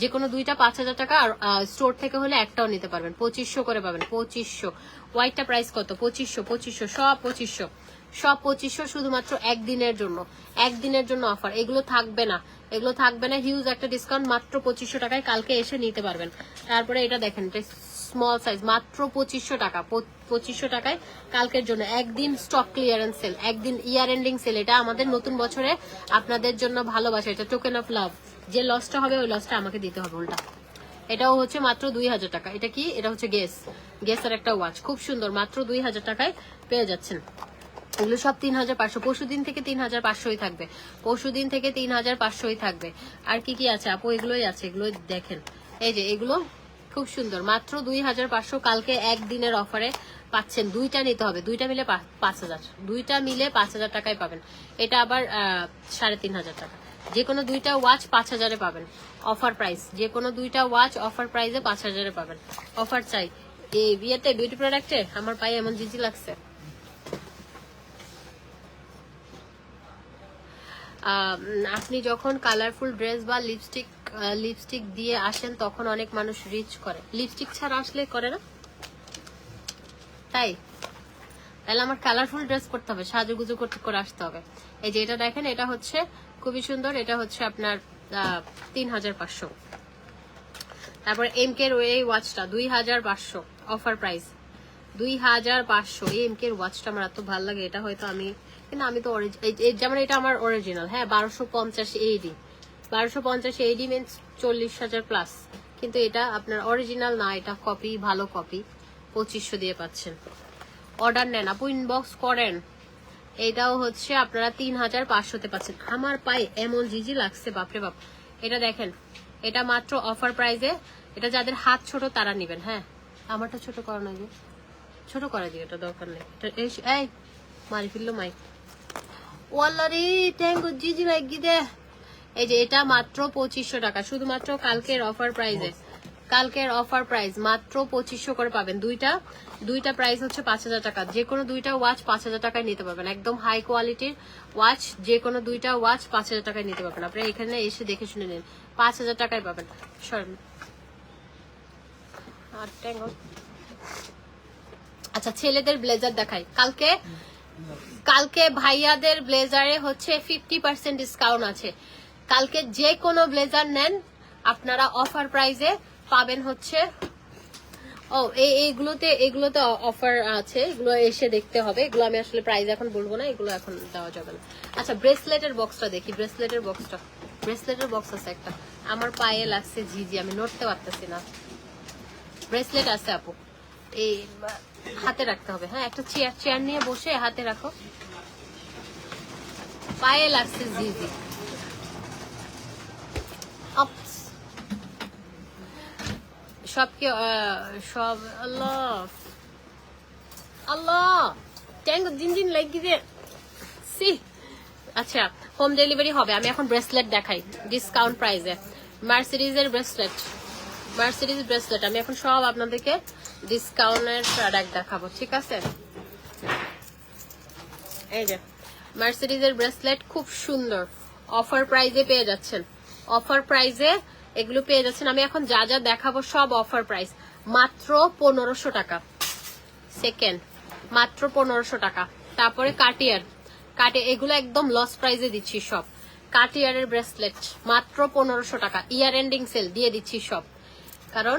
যে কোনো দুইটা 5000 টাকা। আর স্টোর থেকে হলে একটাও নিতে পারবেন, 2500 করে পাবেন। 2500 হোয়াইটটা প্রাইস কত? 2500, সব 2500, সব 2500, শুধুমাত্র একদিনের জন্য, একদিনের জন্য অফার। এগুলো থাকবে না, এগুলো থাকবে না। হিউজ একটা ডিসকাউন্ট, মাত্র 2500 টাকায় কালকে এসে নিতে পারবেন। তারপরে এটা দেখেন, এটা স্মল সাইজ, মাত্র 2500 টাকা, 2500 টাকায় কালকের জন্য। একদিন স্টক ক্লিয়ারেন্স সেল, একদিন ইয়ার এন্ডিং সেল। এটা আমাদের নতুন বছরে আপনাদের জন্য ভালোবাসা, এটা টোকেন অফ লাভ। যে লসটা হবে ওই লসটা আমাকে দিতে হবে উল্টা। এটাও হচ্ছে মাত্র 2000 টাকা। এটা কি? এটা হচ্ছে গেসের একটা ওয়াচ, খুব সুন্দর, মাত্র 2000 টাকায় পেয়ে যাচ্ছেন। এগুলো সব 3500। পরশুদিন থেকে 3500ই থাকবে, পরশুদিন থেকে 3500ই থাকবে। আর কি কি আছে আপু? এগুলোই আছে, এগুলো দেখেন। এই যে এগুলো খুব সুন্দর, মাত্র 2500। কালকে একদিনের অফারে পাচ্ছেন। দুইটা নিতে হবে, দুইটা মিলে 5000, দুইটা মিলে 5000 টাকায় পাবেন। এটা আবার 3500 টাকা। যে কোনো দুইটা ওয়াচ 5000-এ পাবেন, অফার প্রাইস। যে কোনো দুইটা ওয়াচ অফার প্রাইসে 5000-এ পাবেন। অফার চাই এই বিয়েতে, বিউটি প্রোডাক্টে। আমার পায়ে এমন জিজি লাগছে। আপনি যখন কালারফুল ড্রেস বা লিপস্টিক দিয়ে আসেন তখন অনেক মানুষ রিচ করে, লিপস্টিক ছাড়া আসলে করে না। তাহলে আমার কালারফুল ড্রেস করতে হবে, সাজুগুজু করে আসতে হবে। এই যে এটা দেখেন, এটা হচ্ছে খুবই সুন্দর, এটা হচ্ছে আপনার 3500। তারপর এমকে এই ওয়াচটা 2500, অফার প্রাইস 2500। এই এমকে ওয়াচটা আমার এত ভালো লাগে, এটা হয়তো আমি, কিন্তু আমি তো যেমন এটা আমার অরিজিনাল, হ্যাঁ 1250 AD, 1250 AD মিনস 40,000 প্লাস। কিন্তু এটা আপনার অরিজিনাল না, এটা কপি, ভালো কপি। 2500 দিয়ে পাচ্ছেন। অর্ডার নেন আপু, ইনবক্স করেন। এটাও হচ্ছে আপনারা 3500-তে পাচ্ছেন। আমার পায়ে এমন জিজি লাগছে, বাপরে বাপ। এটা দেখেন, এটা মাত্র অফার প্রাইসে। এটা যাদের হাত ছোট তারা নেবেন। হ্যাঁ আমারটা ছোট করো না, ছোট করে দিও, এটা দরকার নেই। এই মারি ফেললো মাইক, ওয়াল্লারি ট্যাঙ্গো জিজি লাগি দে। এই যে এটা মাত্র 2500 টাকা, শুধুমাত্র কালকের অফার প্রাইসে। কালকের অফার প্রাইস মাত্র 2500 করে পাবেন। দুইটা প্রাইস হচ্ছে 5000 টাকা। যে কোনো দুইটা ওয়াচ 5000 টাকায় নিতে পারবেন, একদম হাই কোয়ালিটির ওয়াচ। যে কোনো দুইটা ওয়াচ 5000 টাকায় নিতে পারবেন। আপনারা এখানে এসে দেখে শুনে নিন, 5000 টাকায় পাবেন। আচ্ছা ছেলেদের ব্লেজার দেখাই। কালকে ভাইয়াদের ব্লেজারে হচ্ছে 50% ডিসকাউন্ট আছে। কালকে যে কোনো ব্লেজার নেন আপনারা অফার প্রাইসে পাবেন, হচ্ছে ও এগুলোতে অফার আছে, এগুলো এসে দেখতে হবে, এগুলো আমি আসলে প্রাইস এখন বলবো না, এগুলো এখন দেওয়া যাবে না। আচ্ছা ব্রেসলেটের বক্সটা দেখি, ব্রেসলেটের বক্স আছে একটা, আমার পায়ে লাগছে ঝিঝি, আমি নড়তে পারতেছি না। ব্রেসলেট আছে আপু, এই হাতে রাখতে হবে, হ্যাঁ একটা চেয়ার নিয়ে বসে হাতে রাখো, পায়ে লাগছে ঝিঝি। সব আল্লাহ ট্যাঙ্গ জিন লাগিয়ে সি। আচ্ছা হোম ডেলিভারি হবে। আমি এখন ব্রেসলেট দেখাই ডিসকাউন্ট প্রাইসে, মার্সিডিজের ব্রেসলেট আমি এখন সব আপনাদেরকে ডিসকাউন্টের প্রোডাক্ট দেখাবো, ঠিক আছে? এই যে মার্সিডিজের ব্রেসলেট খুব সুন্দর, অফার প্রাইসে পেয়ে যাচ্ছেন, অফার প্রাইসে এগুলো পেয়ে যাচ্ছেন। আমি এখন যা যা দেখাবো সব অফার প্রাইস, মাত্র 1500 টাকা। সেকেন্ড মাত্র 1500 টাকা। তারপরে কাটিয়ার এগুলো একদম লস প্রাইসে দিচ্ছি সব। কাটিয়ারের ব্রেসলেট মাত্র 1500 টাকা, ইয়ার এন্ডিং সেল দিয়ে দিচ্ছি সব, কারণ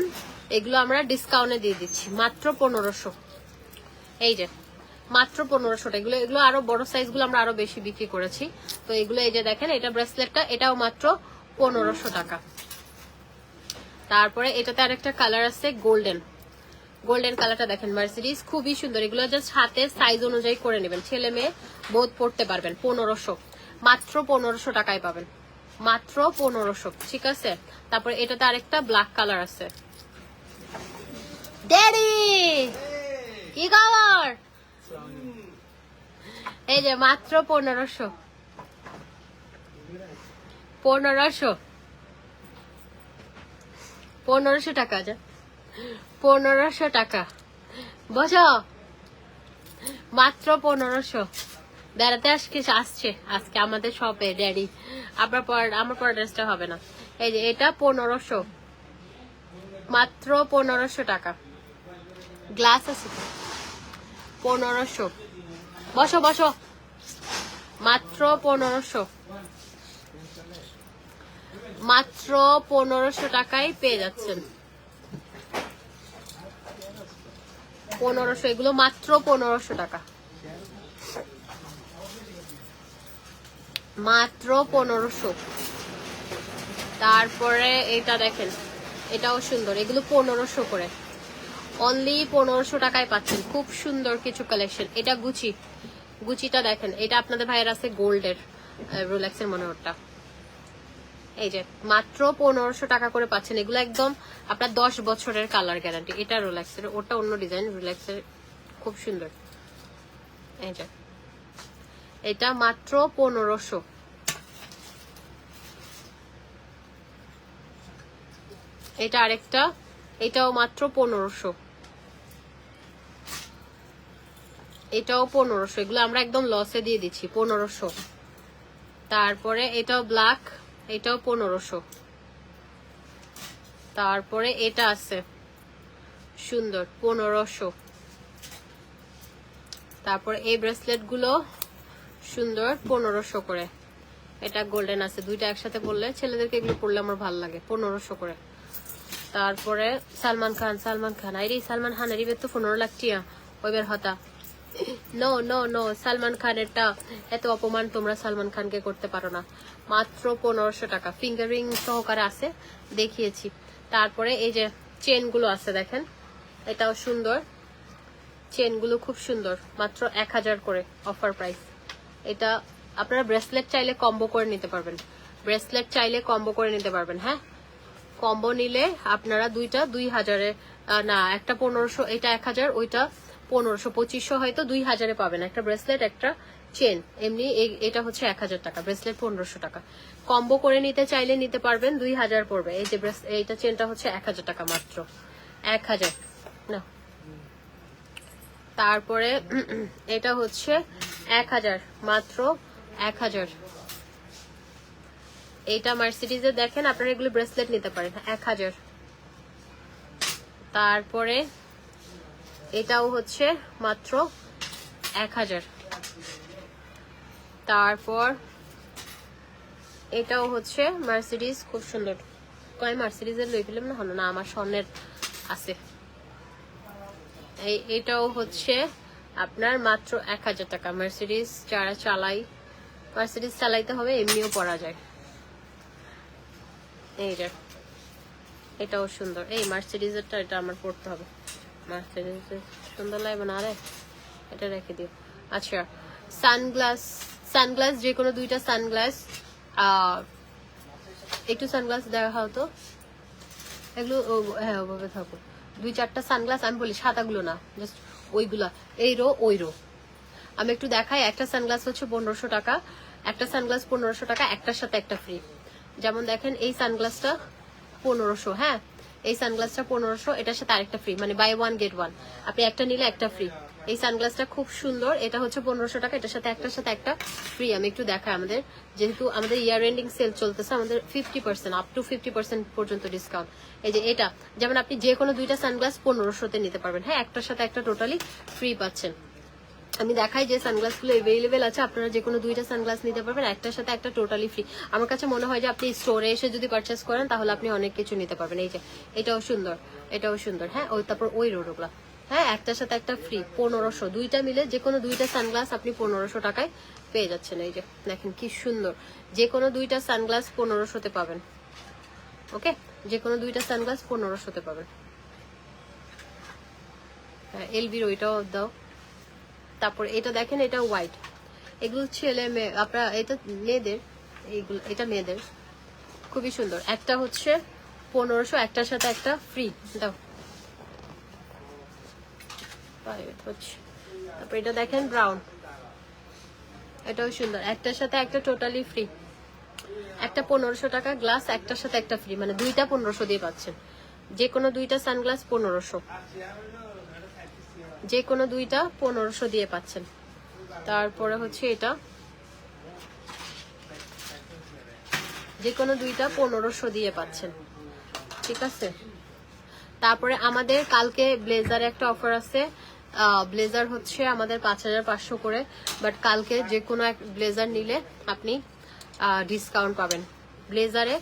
এগুলো আমরা ডিসকাউন্টে দিয়ে দিচ্ছি মাত্র 1500। এই যে মাত্র 1500 টাকা। এগুলো আরো বড় সাইজগুলো আমরা আরো বেশি বিক্রি করেছি, তো এগুলো এই যে দেখেন, এটা ব্রেসলেটটা, এটাও মাত্র 1500 টাকা। তারপরে এটাতে আরেকটা কালার আছে গোল্ডেন কালারটা দেখেন, মার্সিডিজ খুবই সুন্দর। এগুলো জাস্ট হাতে সাইজ অনুযায়ী করে নেবেন, ছেলে মেয়ে বোধ পড়তে পারবেন। 1500, মাত্র 1500 টাকায় পাবেন, মাত্র 1500, ঠিক আছে? তারপরে এটাতে আরেকটা ব্ল্যাক কালার আছে। ড্যাডি কি কালার? এই যে মাত্র 1500 টাকা, যা 1500 টাকা, বসো, মাত্র 1500। বেড়াতে আসছে আজকে আমাদের শপে ড্যাডি, আমার পর ড্রেসটা হবে না। এই যে এটা 1500, মাত্র 1500 টাকা। গ্লাস আছে 1500, বসো মাত্র 1500, মাত্র 1500 টাকায় পেয়ে যাচ্ছেন। 1500, এগুলো মাত্র 1500 টাকা, মাত্র 1500। তারপরে এটা দেখেন, এটাও সুন্দর, এগুলো 1500 করে, অনলি 1500 টাকায় পাচ্ছেন। খুব সুন্দর কিছু কালেকশন। এটা গুচিটা দেখেন, এটা আপনাদের ভাইয়ের আছে গোল্ডের, রোলেক্সের মনে ওটা। এই যে মাত্র 1500 টাকা করে পাচ্ছেন। এগুলো একদম আপনার 10 বছরের কালার গ্যারান্টি। এটা রোলেক্সের, ওটা অন্য ডিজাইন, রোলেক্সের খুব সুন্দর। এই যে এটা মাত্র 1500। এটা আরেকটা, এটাও মাত্র 1500, এটাও 1500। এগুলো আমরা একদম লসে দিয়ে দিচ্ছি 1500। তারপরে এটাও ব্ল্যাক, এটাও 1500। তারপরে এটা আছে সুন্দর 1500। তারপর এই ব্রেসলেট গুলো সুন্দর 1500 করে। এটা গোল্ডেন আছে, দুইটা একসাথে পরলে, ছেলেদেরকে এগুলো পরলে আমার ভালো লাগে, 1500 করে। তারপরে সালমান খান আইরি সালমান খান এরিবে তো 15 লাখ টিয়া ওইবার হতা। নো সালমান খানেরটা এত অপমান তোমরা সালমান খানকে করতে পারো না। মাত্র 1500 টাকা, ফিঙ্গারিং সহকারে আছে, দেখিয়েছি। তারপরে এই যে চেন গুলো আছে দেখেন, এটাও সুন্দর, চেন গুলো খুব সুন্দর, মাত্র 1000 করে অফার প্রাইস। এটা আপনারা ব্রেসলেট চাইলে কম্বো করে নিতে পারবেন, হ্যাঁ কম্বো নিলে আপনারা দুইটা 2000-এ, না একটা 1500, এটা 1000, ওইটা 1500, 2500 হয়তো 2000-এ পাবেন একটা ব্রেসলেট একটা চেন। এমনি এটা হচ্ছে 1000 টাকা, ব্রেসলেট 1500 টাকা। কম্বো করে নিতে চাইলে নিতে পারবেন, 2000 পড়বে। এই যে এইটা চেনটা হচ্ছে 1000 টাকা, মাত্র 1000 না। তারপরে এটা হচ্ছে 1000, মাত্র 1000। এইটা মার্সিডিজের দেখেন, আপনারা এগুলো ব্রেসলেট নিতে পারেন 1000। তারপরে এটাও হচ্ছে মাত্র 1000। তারপর এটাও হচ্ছে মার্সিডিজ, খুব সুন্দর। কয় মার্সিডিজের লই পেলাম না, হলো না, আমার স্বর্ণের আছে। এটাও হচ্ছে আপনার মাত্র 1000 টাকা। মার্সিডিজ যারা চালাই, মার্সিডিজ চালাইতে হবে, এমনিও পরা যায়। এই যে এটাও সুন্দর, এই মার্সিডিজেরটা, এটা আমার পড়তে হবে। মার্সিডিজের সুন্দর লাগবে না? আরে এটা রেখে দিও। আচ্ছা, সানগ্লাস, সানগ্লাস যে কোনো দুইটা সানগ্লাস, একটু সানগ্লাস দেখা হতো এগুলো। হ্যাঁ ওভাবে থাকো। 2-4টা সানগ্লাস, আমি বলি সাদাগুলো না, জাস্ট ওইগুলা, এই রো ওই রো। আমি একটু দেখাই। একটা সানগ্লাস হচ্ছে 1500 টাকা, একটা সানগ্লাস 1500 টাকা, একটার সাথে একটা ফ্রি। যেমন দেখেন এই সানগ্লাসটা 1500, হ্যাঁ এই সানগ্লাসটা 1500, এটার সাথে আরেকটা ফ্রি, মানে বাই 1 get 1, আপনি একটা নিলে একটা ফ্রি। এই সানগ্লাসটা খুব সুন্দর, এটা হচ্ছে 1500 টাকা, এটার সাথে একটা ফ্রি। আমি একটু দেখাই, আমাদের যেহেতু আমাদের ইয়ার এন্ডিং সেল চলতেছে, আমাদের 50% আপ টু 50% পর্যন্ত ডিসকাউন্ট। এই যে এটা, যেমন আপনি যে কোনো দুইটা সানগ্লাস 1500-তে নিতে পারবেন, হ্যাঁ একটার সাথে একটা টোটালি ফ্রি পাচ্ছেন। আমি দেখাই যে সানগ্লাসগুলো এভেলেবেল আছে, আপনারা যে কোনো দুইটা সানগ্লাস নিতে পারবেন, একটার সাথে একটা টোটালি ফ্রি। আমার কাছে মনে হয় যে আপনি স্টোরে এসে যদি পারচেস করেন তাহলে আপনি অনেক কিছু নিতে পারবেন। এই যে এটাও সুন্দর, এটাও সুন্দর, হ্যাঁ ওই তারপর ওই রোডগুলা, হ্যাঁ একটার সাথে একটা ফ্রি 1500, দুইটা মিলে যে কোনো দুইটা সানগ্লাস আপনি 1500 টাকায় পেয়ে যাচ্ছেন। এই যে দেখেন কি সুন্দর, যে কোনো দুইটা সানগ্লাস 1500-তে পাবেন। ওকে, যে কোনো দুইটা সানগ্লাস 1500-তে পাবেন। হ্যাঁ এলবির ওইটাও দাও। তারপর এটা দেখেন, এটা হোয়াইট, এগুলো ছেলে মেয়ে, আপনারা এটা মেয়েদের, এইগুলো এটা মেয়েদের, খুবই সুন্দর। একটা হচ্ছে 1500, একটার সাথে একটা ফ্রি দাও। তারপর এটা দেখেন ব্রাউন, এটাও সুন্দর, একটার সাথে একটা টোটালি ফ্রি। একটা 1500 টাকা গ্লাস, একটার সাথে একটা ফ্রি, মানে দুইটা 1500 দিয়ে পাচ্ছেন। যে কোনো দুইটা সানগ্লাস 1500, যে কোনো দুইটা 1500 দিয়ে পাচ্ছেন। তারপরে হচ্ছে এটা, যে কোনো দুইটা 1500 দিয়ে পাচ্ছেন, ঠিক আছে। তারপরে আমাদের কালকে ব্লেজারে একটা অফার আছে, ব্লেজার হচ্ছে আমাদের 5500 করে, বাট কালকে যে কোনো এক ব্লেজার নিলে আপনি ডিসকাউন্ট পাবেন। ব্লেজারে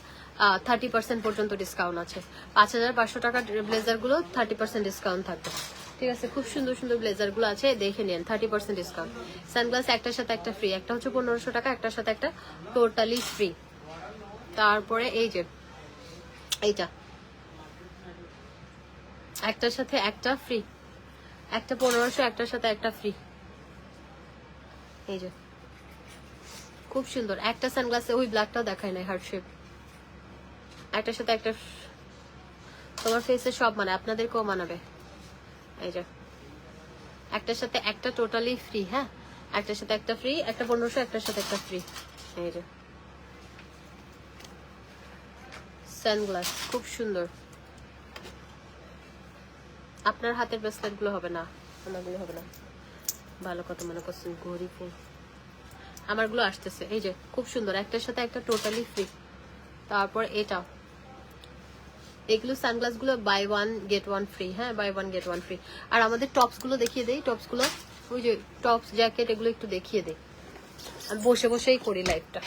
30% পর্যন্ত ডিসকাউন্ট আছে। 5500 টাকার ব্লেজারগুলো 30% ডিসকাউন্ট থাকবে, ঠিক আছে। খুব সুন্দর সুন্দর ব্লেজারগুলো আছে, দেখে নিন 30% ডিসকাউন্ট। সানগ্লাস একটার সাথে একটা ফ্রি, একটা হচ্ছে 1500 টাকা, একটার সাথে একটা টোটালি ফ্রি। তারপরে এই যে এইটা, একটার সাথে একটা ফ্রি, একটা 1500, একটার সাথে একটা ফ্রি। এই যে খুব সুন্দর একটা সানগ্লাসে, ওই ব্ল্যাকটাও দেখায় নাই, হার্ট শেপ, একটার সাথে একটা, তোমার ফেসে সব মানে, আপনাদেরকেও মানাবে। এই যে একটার সাথে একটা টোটালি ফ্রি, হ্যাঁ একটার সাথে একটা ফ্রি, একটা 1500, একটার সাথে একটা ফ্রি। এই যে সানগ্লাস খুব সুন্দর। আপনার হাতের ব্রেসলেট গুলো হবে না, আমারগুলো হবে না। ভালো কথা মনে করছেন, ঘড়ি ফুল আমারগুলো আসতেছে। এই যে খুব সুন্দর, একটার সাথে একটা টোটালি ফ্রি। তারপর এটা, এগুলো সানগ্লাস গুলো বাই 1 get 1 ফ্রি, হ্যাঁ বাই 1 get 1 ফ্রি। আর আমাদের টপস গুলো দেখিয়ে দেই, টপস গুলো ওই যে টপস জ্যাকেট এগুলো একটু দেখিয়ে দেই, আমি বসে বসেই করি লাইভটা।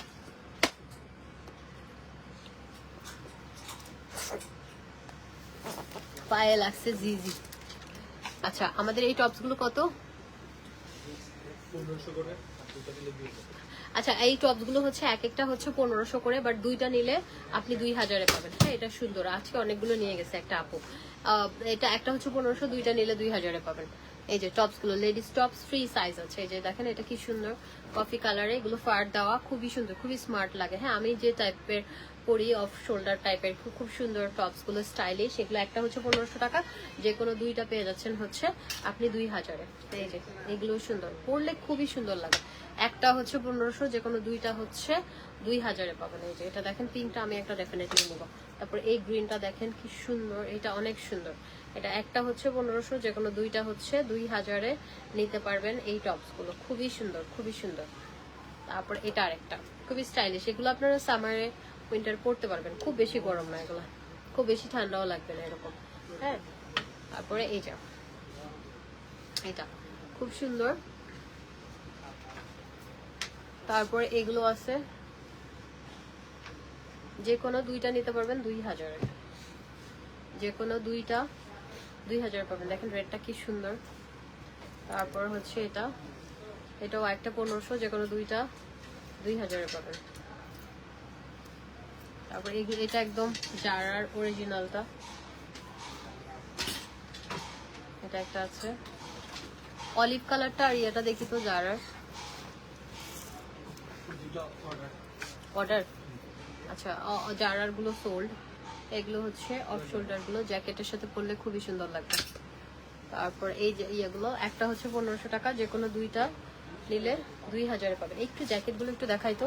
পায়ে লাগছে জিজি। আচ্ছা আমাদের এই টপস গুলো কত? আচ্ছা এই টপস গুলো হচ্ছে এক একটা হচ্ছে 1500 করে, বাট দুইটা নিলে আপনি 2000-এ পাবেন। হ্যাঁ এটা সুন্দর, আজকে অনেকগুলো নিয়ে গেছে একটা আপু। এটা একটা হচ্ছে 1500, দুইটা নিলে 2000-এ পাবেন। এই যে টপস গুলো, লেডিস টপস ফ্রি সাইজ আছে। এই যে দেখেন এটা কি সুন্দর কফি কালারে, এগুলো ফার দেওয়া, খুবই সুন্দর, খুবই স্মার্ট লাগে। হ্যাঁ আমি যে টাইপের পরি, অফ শোল্ডার টাইপের, খুব সুন্দর টপস গুলো, স্টাইলিশ। এগুলো একটা হচ্ছে 1500 টাকা, যে কোনো দুইটা পেয়ে যাচ্ছেন হচ্ছে আপনি 2000-এ। এই যে এগুলো সুন্দর, পরলে খুবই সুন্দর লাগে। একটা হচ্ছে 1500, যে কোনো দুইটা হচ্ছে 2000-এ পাবেন। এই যে এটা দেখেন পিঙ্কটা, আমি একটা ডেফিনেটলি নেবো। তারপর এই গ্রিনটা দেখেন কি সুন্দর, এটা অনেক সুন্দর। এটা একটা হচ্ছে 1500, যে কোনো দুইটা হচ্ছে 2000-এ নিতে পারবেন। এই টপস গুলো খুবই সুন্দর, খুবই সুন্দর। তারপর এটা আরেকটা খুবই স্টাইলিশ, এগুলো আপনারা সামারে উইন্টার পরতে পারবেন, খুব বেশি গরম না এগুলো, খুব বেশি ঠান্ডাও লাগবে না এরকম। হ্যাঁ তারপরে এটা খুব সুন্দর। তারপরে এগুলো আছে, যে কোনো দুইটা নিতে পারবেন 2000-এ, যে কোনো দুইটা 2000 পাবেন। দেখেন রেডটা কি সুন্দর। তারপর হচ্ছে এটাও একটা 1500, যে কোনো দুইটা 2000 পাবেন। তারপর এটা একদম জারার অরিজিনালটা, এটা একটা আছে অলিভ কালারটা। আর এটা দেখি তো জারার অর্ডার, আচ্ছা জারার গুলো সোল্ড। এগুলো হচ্ছে অফ শোল্ডার গুলো, জ্যাকেটের সাথে পরলে খুবই সুন্দর লাগবে। তারপর এই যে ইয়েগুলো, একটা হচ্ছে 1500 টাকা, যে কোনো দুইটা নিলে 2000 পাবেন। একটু জ্যাকেট গুলো একটু দেখাই তো,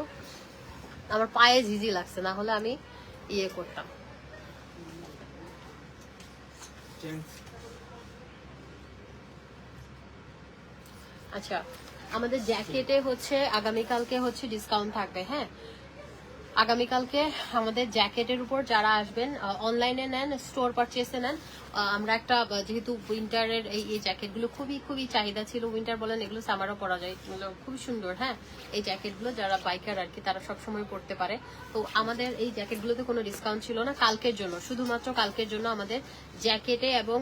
আমার পায়ে ঝিঝি লাগছে, না হলে আমি ইয়ে করতাম। আচ্ছা আমাদের জ্যাকেটে হচ্ছে আগামীকালকে হচ্ছে ডিসকাউন্ট থাকবে। হ্যাঁ, আগামীকালকে আমাদের জ্যাকেটের উপর যারা আসবেন, অনলাইনে নেন, স্টোর পারচেসে নেন, আমরা একটা, যেহেতু উইন্টারের এই জ্যাকেটগুলো খুবই চাহিদা ছিল, উইন্টার বলেন, এগুলো সামারও পরা যায়, খুবই সুন্দর। হ্যাঁ, এই জ্যাকেটগুলো যারা বাইকার আর কি, তারা সবসময় পরতে পারে। তো আমাদের এই জ্যাকেটগুলোতে কোনো ডিসকাউন্ট ছিল না কালকের জন্য, শুধুমাত্র কালকের জন্য আমাদের জ্যাকেটে এবং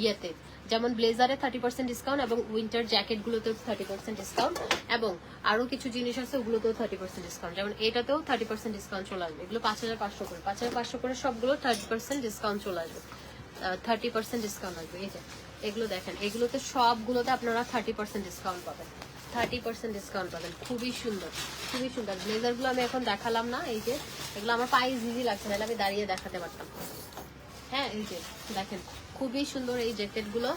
ইয়েতে, যেমন ব্লেজারে 30% ডিসকাউন্ট এবং উইন্টার জ্যাকেটগুলোতেও 30% ডিসকাউন্ট, এবং আরো কিছু জিনিস আছে ওগুলোতেও 30% ডিসকাউন্ট, যেমন এটাতেও 30% ডিসকাউন্ট চলে আসবে। এগুলো 5500 করে, 5500 করে সবগুলো 30% ডিসকাউন্ট চলে আসবে, 30% ডিসকাউন্ট আসবে। এই যে এগুলো দেখেন, এগুলোতে সবগুলোতে আপনারা 30% ডিসকাউন্ট পাবেন, 30% ডিসকাউন্ট পাবেন। খুবই সুন্দর ব্লেজারগুলো আমি এখন দেখালাম না, এই যে এগুলো আমার পায়ে ইজি লাগছে, নাহলে আমি দাঁড়িয়ে দেখাতে পারতাম। হ্যাঁ, এই যে দেখেন খুবই সুন্দর এই জ্যাকেটগুলো,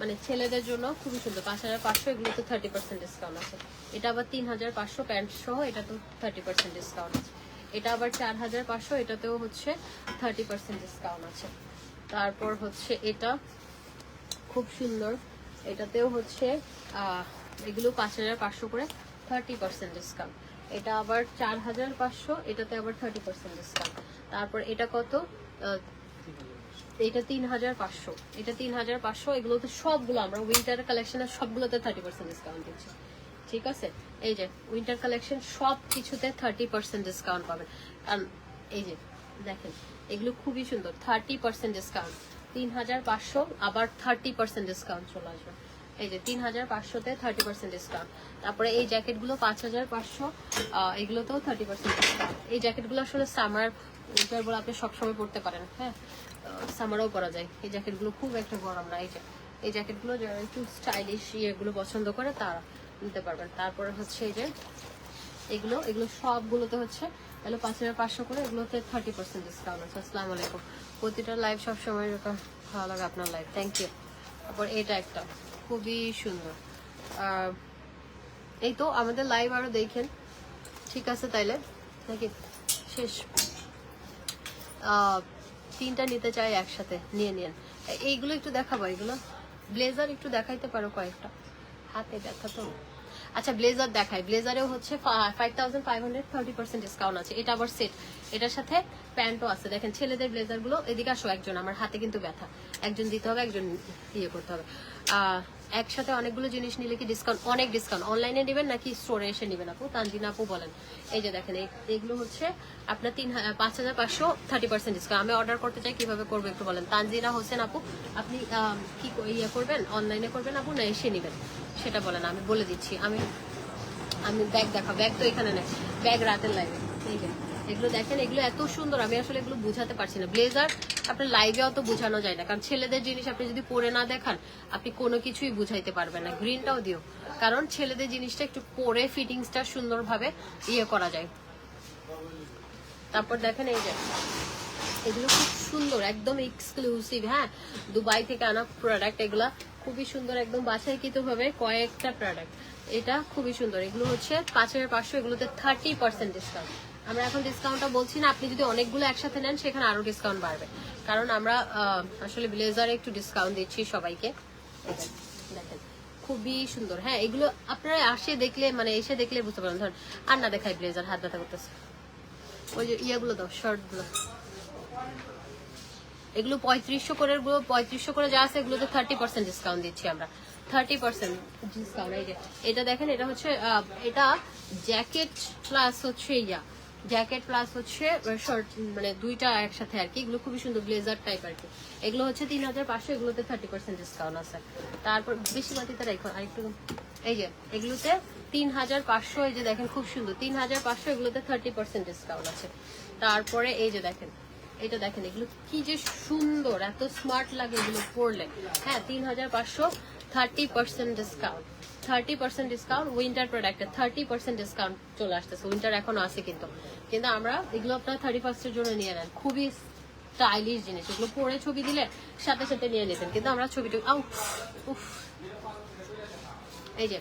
মানে ছেলেদের জন্য খুবই সুন্দর। 5500, এগুলোতে 30% ডিসকাউন্ট আছে। এটা আবার 3500 প্যান্ট সহ, এটা তো 30% ডিসকাউন্ট আছে। এটা আবার 4500, এটাতেও হচ্ছে 30% ডিসকাউন্ট আছে। তারপর হচ্ছে এটা খুব সুন্দর, এটাতেও হচ্ছে এগুলো 5500 করে, 30% ডিসকাউন্ট। এটা আবার 4500, এটাতে আবার 30% ডিসকাউন্ট। তারপর এটা কত, এটা 3500, এটা 3500। এগুলোতে সবগুলো আমরা উইন্টার কালেকশনের সবগুলোতে 30% ডিসকাউন্ট দিচ্ছি, ঠিক আছে। এই যে উইন্টার কালেকশন সব কিছুতে 30% ডিসকাউন্ট পাবেন। কারণ এই যে দেখেন এগুলো খুবই সুন্দর, 30% ডিসকাউন্ট, 3500 আবার 30% ডিসকাউন্ট চলে আসবে। এই যে 3500-তে 30% ডিসকাউন্ট। তারপরে এই জ্যাকেটগুলো 5500, এগুলোতেও 30% ডিসকাউন্ট। এই জ্যাকেটগুলো আসলে সামার উইন্টার বলে আপনি সবসময় পরতে পারেন। হ্যাঁ, সামারও পরা যায়। এই জ্যাকেটগুলো খুব একটা গরম না। এই জ্যাকেটগুলো যারা একটু স্টাইলিশ ইয়েগুলো পছন্দ করে তারা নিতে পারবেন। তারপরে হচ্ছে এই যে এগুলো সবগুলোতে হচ্ছে 5500 করে, এগুলোতে 30% ডিসকাউন্ট আছে। আসসালামু আলাইকুম। প্রতিটা লাইভ সবসময় ভালো লাগে আপনার লাইভ, থ্যাংক ইউ। তারপর এটা একটা খুবই সুন্দর। এই তো আমাদের লাইভ আরো দেখেন, ঠিক আছে তাইলে নাকি শেষ? 3টা নিতে চাই একসাথে, নিয়ে নিন। এইগুলো একটু দেখাবো, এগুলো ব্লেজার একটু দেখাইতে পারো কয়েকটা, হাতে ব্যথা তো। আচ্ছা ব্লেজার দেখাই, ব্লেজারেও হচ্ছে 5500, 30% ডিসকাউন্ট আছে। এটা আবার সেট, এটার সাথে প্যান্টও আছে। দেখেন ছেলেদের ব্লেজার গুলো, এদিকে আসো একজন, আমার হাতে কিন্তু ব্যথা, একজন দিতে হবে, একজন ইয়ে করতে হবে। একসাথে অনেকগুলো জিনিস নিলে কি ডিসকাউন্ট? অনেক ডিসকাউন্ট। অনলাইনে নেবেন নাকি স্টোরে এসে নেবেন আপু? তানজিনা আপু বলেন। এই যে দেখেন এইগুলো হচ্ছে আপনার 5500, 30% ডিসকাউন্ট। আমি অর্ডার করতে চাই, কিভাবে করবো একটু বলেন। তানজিনা হোসেন আপু, আপনি কি ইয়ে করবেন, অনলাইনে করবেন আপু না এসে নেবেন সেটা বলেন, আমি বলে দিচ্ছি। আমি ব্যাগ দেখা, ব্যাগ তো এখানে নেই, ব্যাগ রাতের লাইভে। এই যে এগুলো দেখেন, এগুলো এত সুন্দর, আমি আসলে এগুলো বুঝাতে পারছি না। ব্লেজার আপনার লাইভে অত বোঝানো যায় না, কারণ ছেলেদের জিনিস আপনি যদি পরে না দেখান আপনি কোনো কিছুই বুঝাইতে পারবেন না। গ্রিনটাও দিও, কারণ ছেলেদের জিনিসটা একটু পরে ফিটিংসটা সুন্দরভাবে ইয়ে করা যায়। তারপর দেখেন এই যে এগুলো খুব সুন্দর, একদম এক্সক্লুসিভ। হ্যাঁ, দুবাই থেকে আনা প্রোডাক্ট, এগুলা খুবই সুন্দর, একদম বাছাইকৃত ভাবে কয়েকটা প্রোডাক্ট। এটা খুবই সুন্দর। এগুলো হচ্ছে 5500, এগুলোতে 30% ডিসকাউন্ট। আমরা এখন ডিসকাউন্টটা বলছি না, আপনি যদি অনেকগুলো একসাথে নেন সেখানে আরো ডিসকাউন্ট বাড়বে, কারণ আমরা আসলে ব্লেজারে একটু ডিসকাউন্ট দিচ্ছি সবাইকে। দেখেন খুবই সুন্দর। হ্যাঁ, এগুলো আপনারা এসে দেখলে বুঝতে পারেন। ধরেন আর না দেখাই ব্লেজার, হাত ব্যথা করতেছে। ওই যে ইয়েগুলো দাও, শার্টগুলো, এগুলো 3500 করে, 3500 করে যা আছে এগুলোতে 30% ডিসকাউন্ট দিচ্ছি আমরা, 30% ডিসকাউন্ট। এই যে এটা দেখেন, এটা হচ্ছে এটা জ্যাকেট প্লাস হচ্ছে জ্যাকেট প্লাস হচ্ছে শর্ট, মানে দুইটা একসাথে আর কি। এগুলো খুবই সুন্দর ব্লেজার টাইপ আর কি। এগুলো হচ্ছে 3500, এগুলোতে 30% ডিসকাউন্ট আছে। তারপর বেশি মাটিতে রাখো আরেকটু, এই যে এগুলোতে 3500, এই যে দেখেন খুব সুন্দর 3500, এগুলোতে 30% ডিসকাউন্ট আছে। তারপরে এই যে দেখেন, এটা দেখেন এগুলো কি যে সুন্দর, এত স্মার্ট লাগে এগুলো পরলে। হ্যাঁ 3500, 30% ডিসকাউন্ট, 30% ডিসকাউন্ট। উইন্টার প্রোডাক্টে 30% ডিসকাউন্ট চলে আসতেছে। উইন্টার এখনো আছে কিন্তু আমরা এগুলো আপনার 31st জন্য নিয়ে নেন। খুবই স্টাইলিশ জিনিস, এগুলো পরে ছবি দিলে সাথে সাথে নিয়ে নিতেন, কিন্তু আমরা ছবিটা উফ, এই যে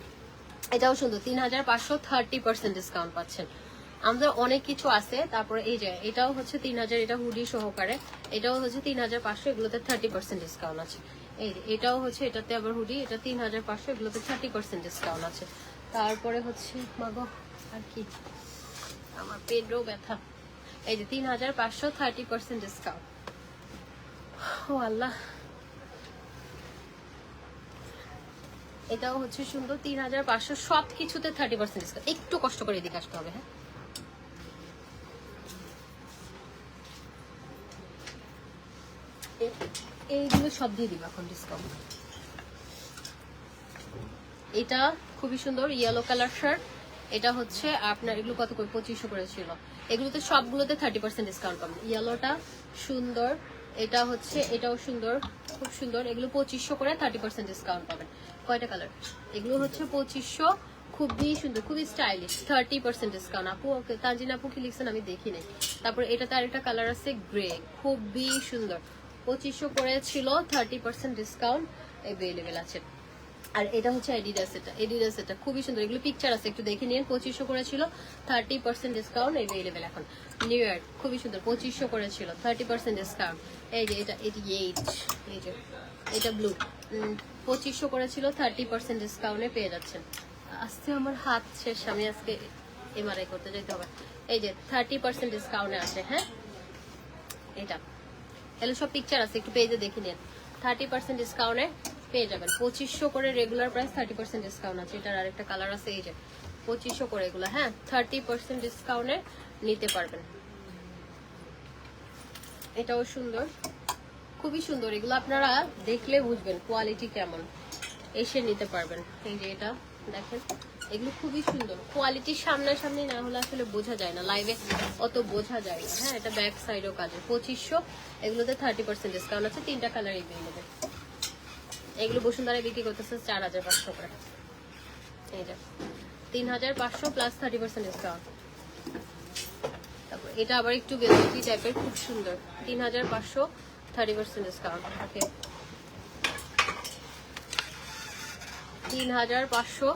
এটাও সুন্দর 3500, 30% ডিসকাউন্ট পাচ্ছেন। আমাদের অনেক কিছু আছে। তারপরে এই যে এটাও হচ্ছে 3000, এটা হুডি সহকারে, এটাও হচ্ছে 3500, এগুলোতে 30% ডিসকাউন্ট আছে। এই এটাও হচ্ছে, এটাতে আবার হুডি, এটা 3500, এগুলোতে 30% ডিসকাউন্ট আছে। তারপরে হচ্ছে মাগো আর কি, আমার পেটও ব্যথা। এই যে 3500, 30% ডিসকাউন্ট। ও আল্লাহ, এটাও হচ্ছে সুন্দর 3500, সবকিছুতে 30% ডিসকাউন্ট। একটু কষ্ট করে এদিকে আসতে হবে। হ্যাঁ এইগুলো সব দিয়ে দিব এখন ডিসকাউন্ট। এটা খুবই সুন্দর ইয়েলো কালার শার্ট, এটা হচ্ছে আপনার, এগুলো কত করে 2500 করে ছিল। এগুলোতে সবগুলোতে 30% ডিসকাউন্ট পাবেন। ইয়েলোটা সুন্দর, এটা হচ্ছে, এটাও সুন্দর, খুব সুন্দর। এগুলো 2500 করে 30% ডিসকাউন্ট পাবেন। কয়টা কালার? এগুলো হচ্ছে 2500, খুবই সুন্দর, খুবই স্টাইলিশ, 30% ডিসকাউন্ট। আপু তানজিন আপু কি লিখছেন আমি দেখি নাই। তারপরে এটাতে আরেকটা কালার আছে গ্রে, খুবই সুন্দর, 2500 করে ছিল, 30% ডিসকাউন্ট অ্যাভেলেবেল আছে। আর এটা হচ্ছে এডিডাস, এটা খুবই সুন্দর। এগুলো পিকচার আছে, একটু দেখে নিন। 2500 করে ছিল, 30% ডিসকাউন্ট অ্যাভেলেবেল এখন। নিউ ইয়ার খুবই সুন্দর, 2500 করে ছিল, 30% ডিসকাউন্ট। এই যে এটা 88, এই যে এটা ব্লু, 2500 করে ছিল, 30% ডিসকাউন্টে পেয়ে যাচ্ছেন। আজকে আমার হাত শেষ, আমি আজকে এমআরআই করতে যেতে হবে। এই যে 30% ডিসকাউন্টে আছে। হ্যাঁ এটা এগুলো সব পিকচার আছে, একটু পেজে দেখে নিন। 30% ডিসকাউন্টে পেয়ে যাবেন। 2500 করে রেগুলার প্রাইস, 30% ডিসকাউন্ট আছে। এটার আরেকটা কালার আছে, এই যে 2500 করে এগুলো। হ্যাঁ 30% ডিসকাউন্টে নিতে পারবেন। এটাও সুন্দর, খুবই সুন্দর। এগুলো আপনারা দেখলে বুঝবেন কোয়ালিটি কেমন, এসে নিতে পারবেন। এই যে এটা দেখেন, এগুলো খুবই সুন্দর। কোয়ালিটি সামনাসামনি না হলে আসলে বোঝা যায় না, লাইভে অত বোঝা যায় না। হ্যাঁ এটা ব্যাক সাইডও কাজে। 2500, এগুলোতে 30% ডিসকাউন্ট আছে। 3টা কালার এভেলেবেল। এগুলো বসুন্ধরায় বিক্রি করতেছে 4500 করে। এই যে 3500 প্লাস 30% ডিসকাউন্ট। তারপর এটা আবার একটু বেলভেটি টাইপের, খুব সুন্দর, 3500, 30% ডিসকাউন্ট। ওকে 3500,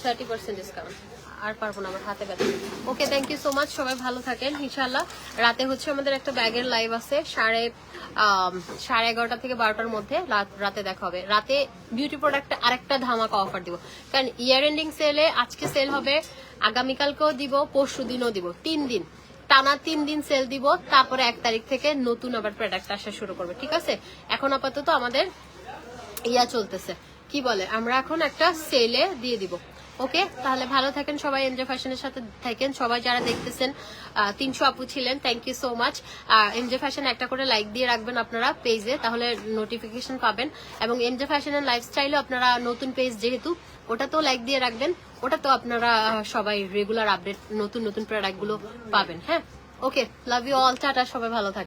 30% ডিসকাউন্ট। আর পারবো না, আমার হাতে ব্যথা। Okay thank you so much, সবাই ভালো থাকেন ইনশাল্লাহ। রাতে হচ্ছে আমাদের একটা ব্যাগের লাইভ আছে 11:30 থেকে 12টার মধ্যে, রাতে দেখা হবে। রাতে বিউটি প্রোডাক্টে আরেকটা ধামাকা অফার দিব, কারণ ইয়ার এন্ডিং সেলে আজকে সেল হবে, আগামীকালকেও দিব, পরশু দিনও দিব। 3 দিন টানা 3 দিন সেল দিব। তারপরে 1 তারিখ থেকে নতুন আবার প্রোডাক্ট আসা শুরু করবে। ঠিক আছে, এখন আপাতত আমাদের ইয়া চলতেছে, কি বলে, আমরা এখন একটা সেলে দিয়ে দিব। ওকে তাহলে ভালো থাকেন সবাই, এমজে ফ্যাশনের সাথে থাকেন সবাই। যারা দেখতেছেন 300 আপু ছিলেন, thank you so much. MJ fashion একটা করে লাইক দিয়ে রাখবেন আপনারা পেজে, তাহলে নোটিফিকেশন পাবেন। এবং এমজে ফ্যাশনের লাইফস্টাইলে আপনারা নতুন পেজ যেহেতু, ওটাতেও লাইক দিয়ে রাখবেন, ওটাতেও আপনারা সবাই রেগুলার আপডেট নতুন নতুন প্রোডাক্ট গুলো পাবেন। হ্যাঁ ওকে, লাভ ইউ অল, টাটা, সবাই ভালো থাকবেন।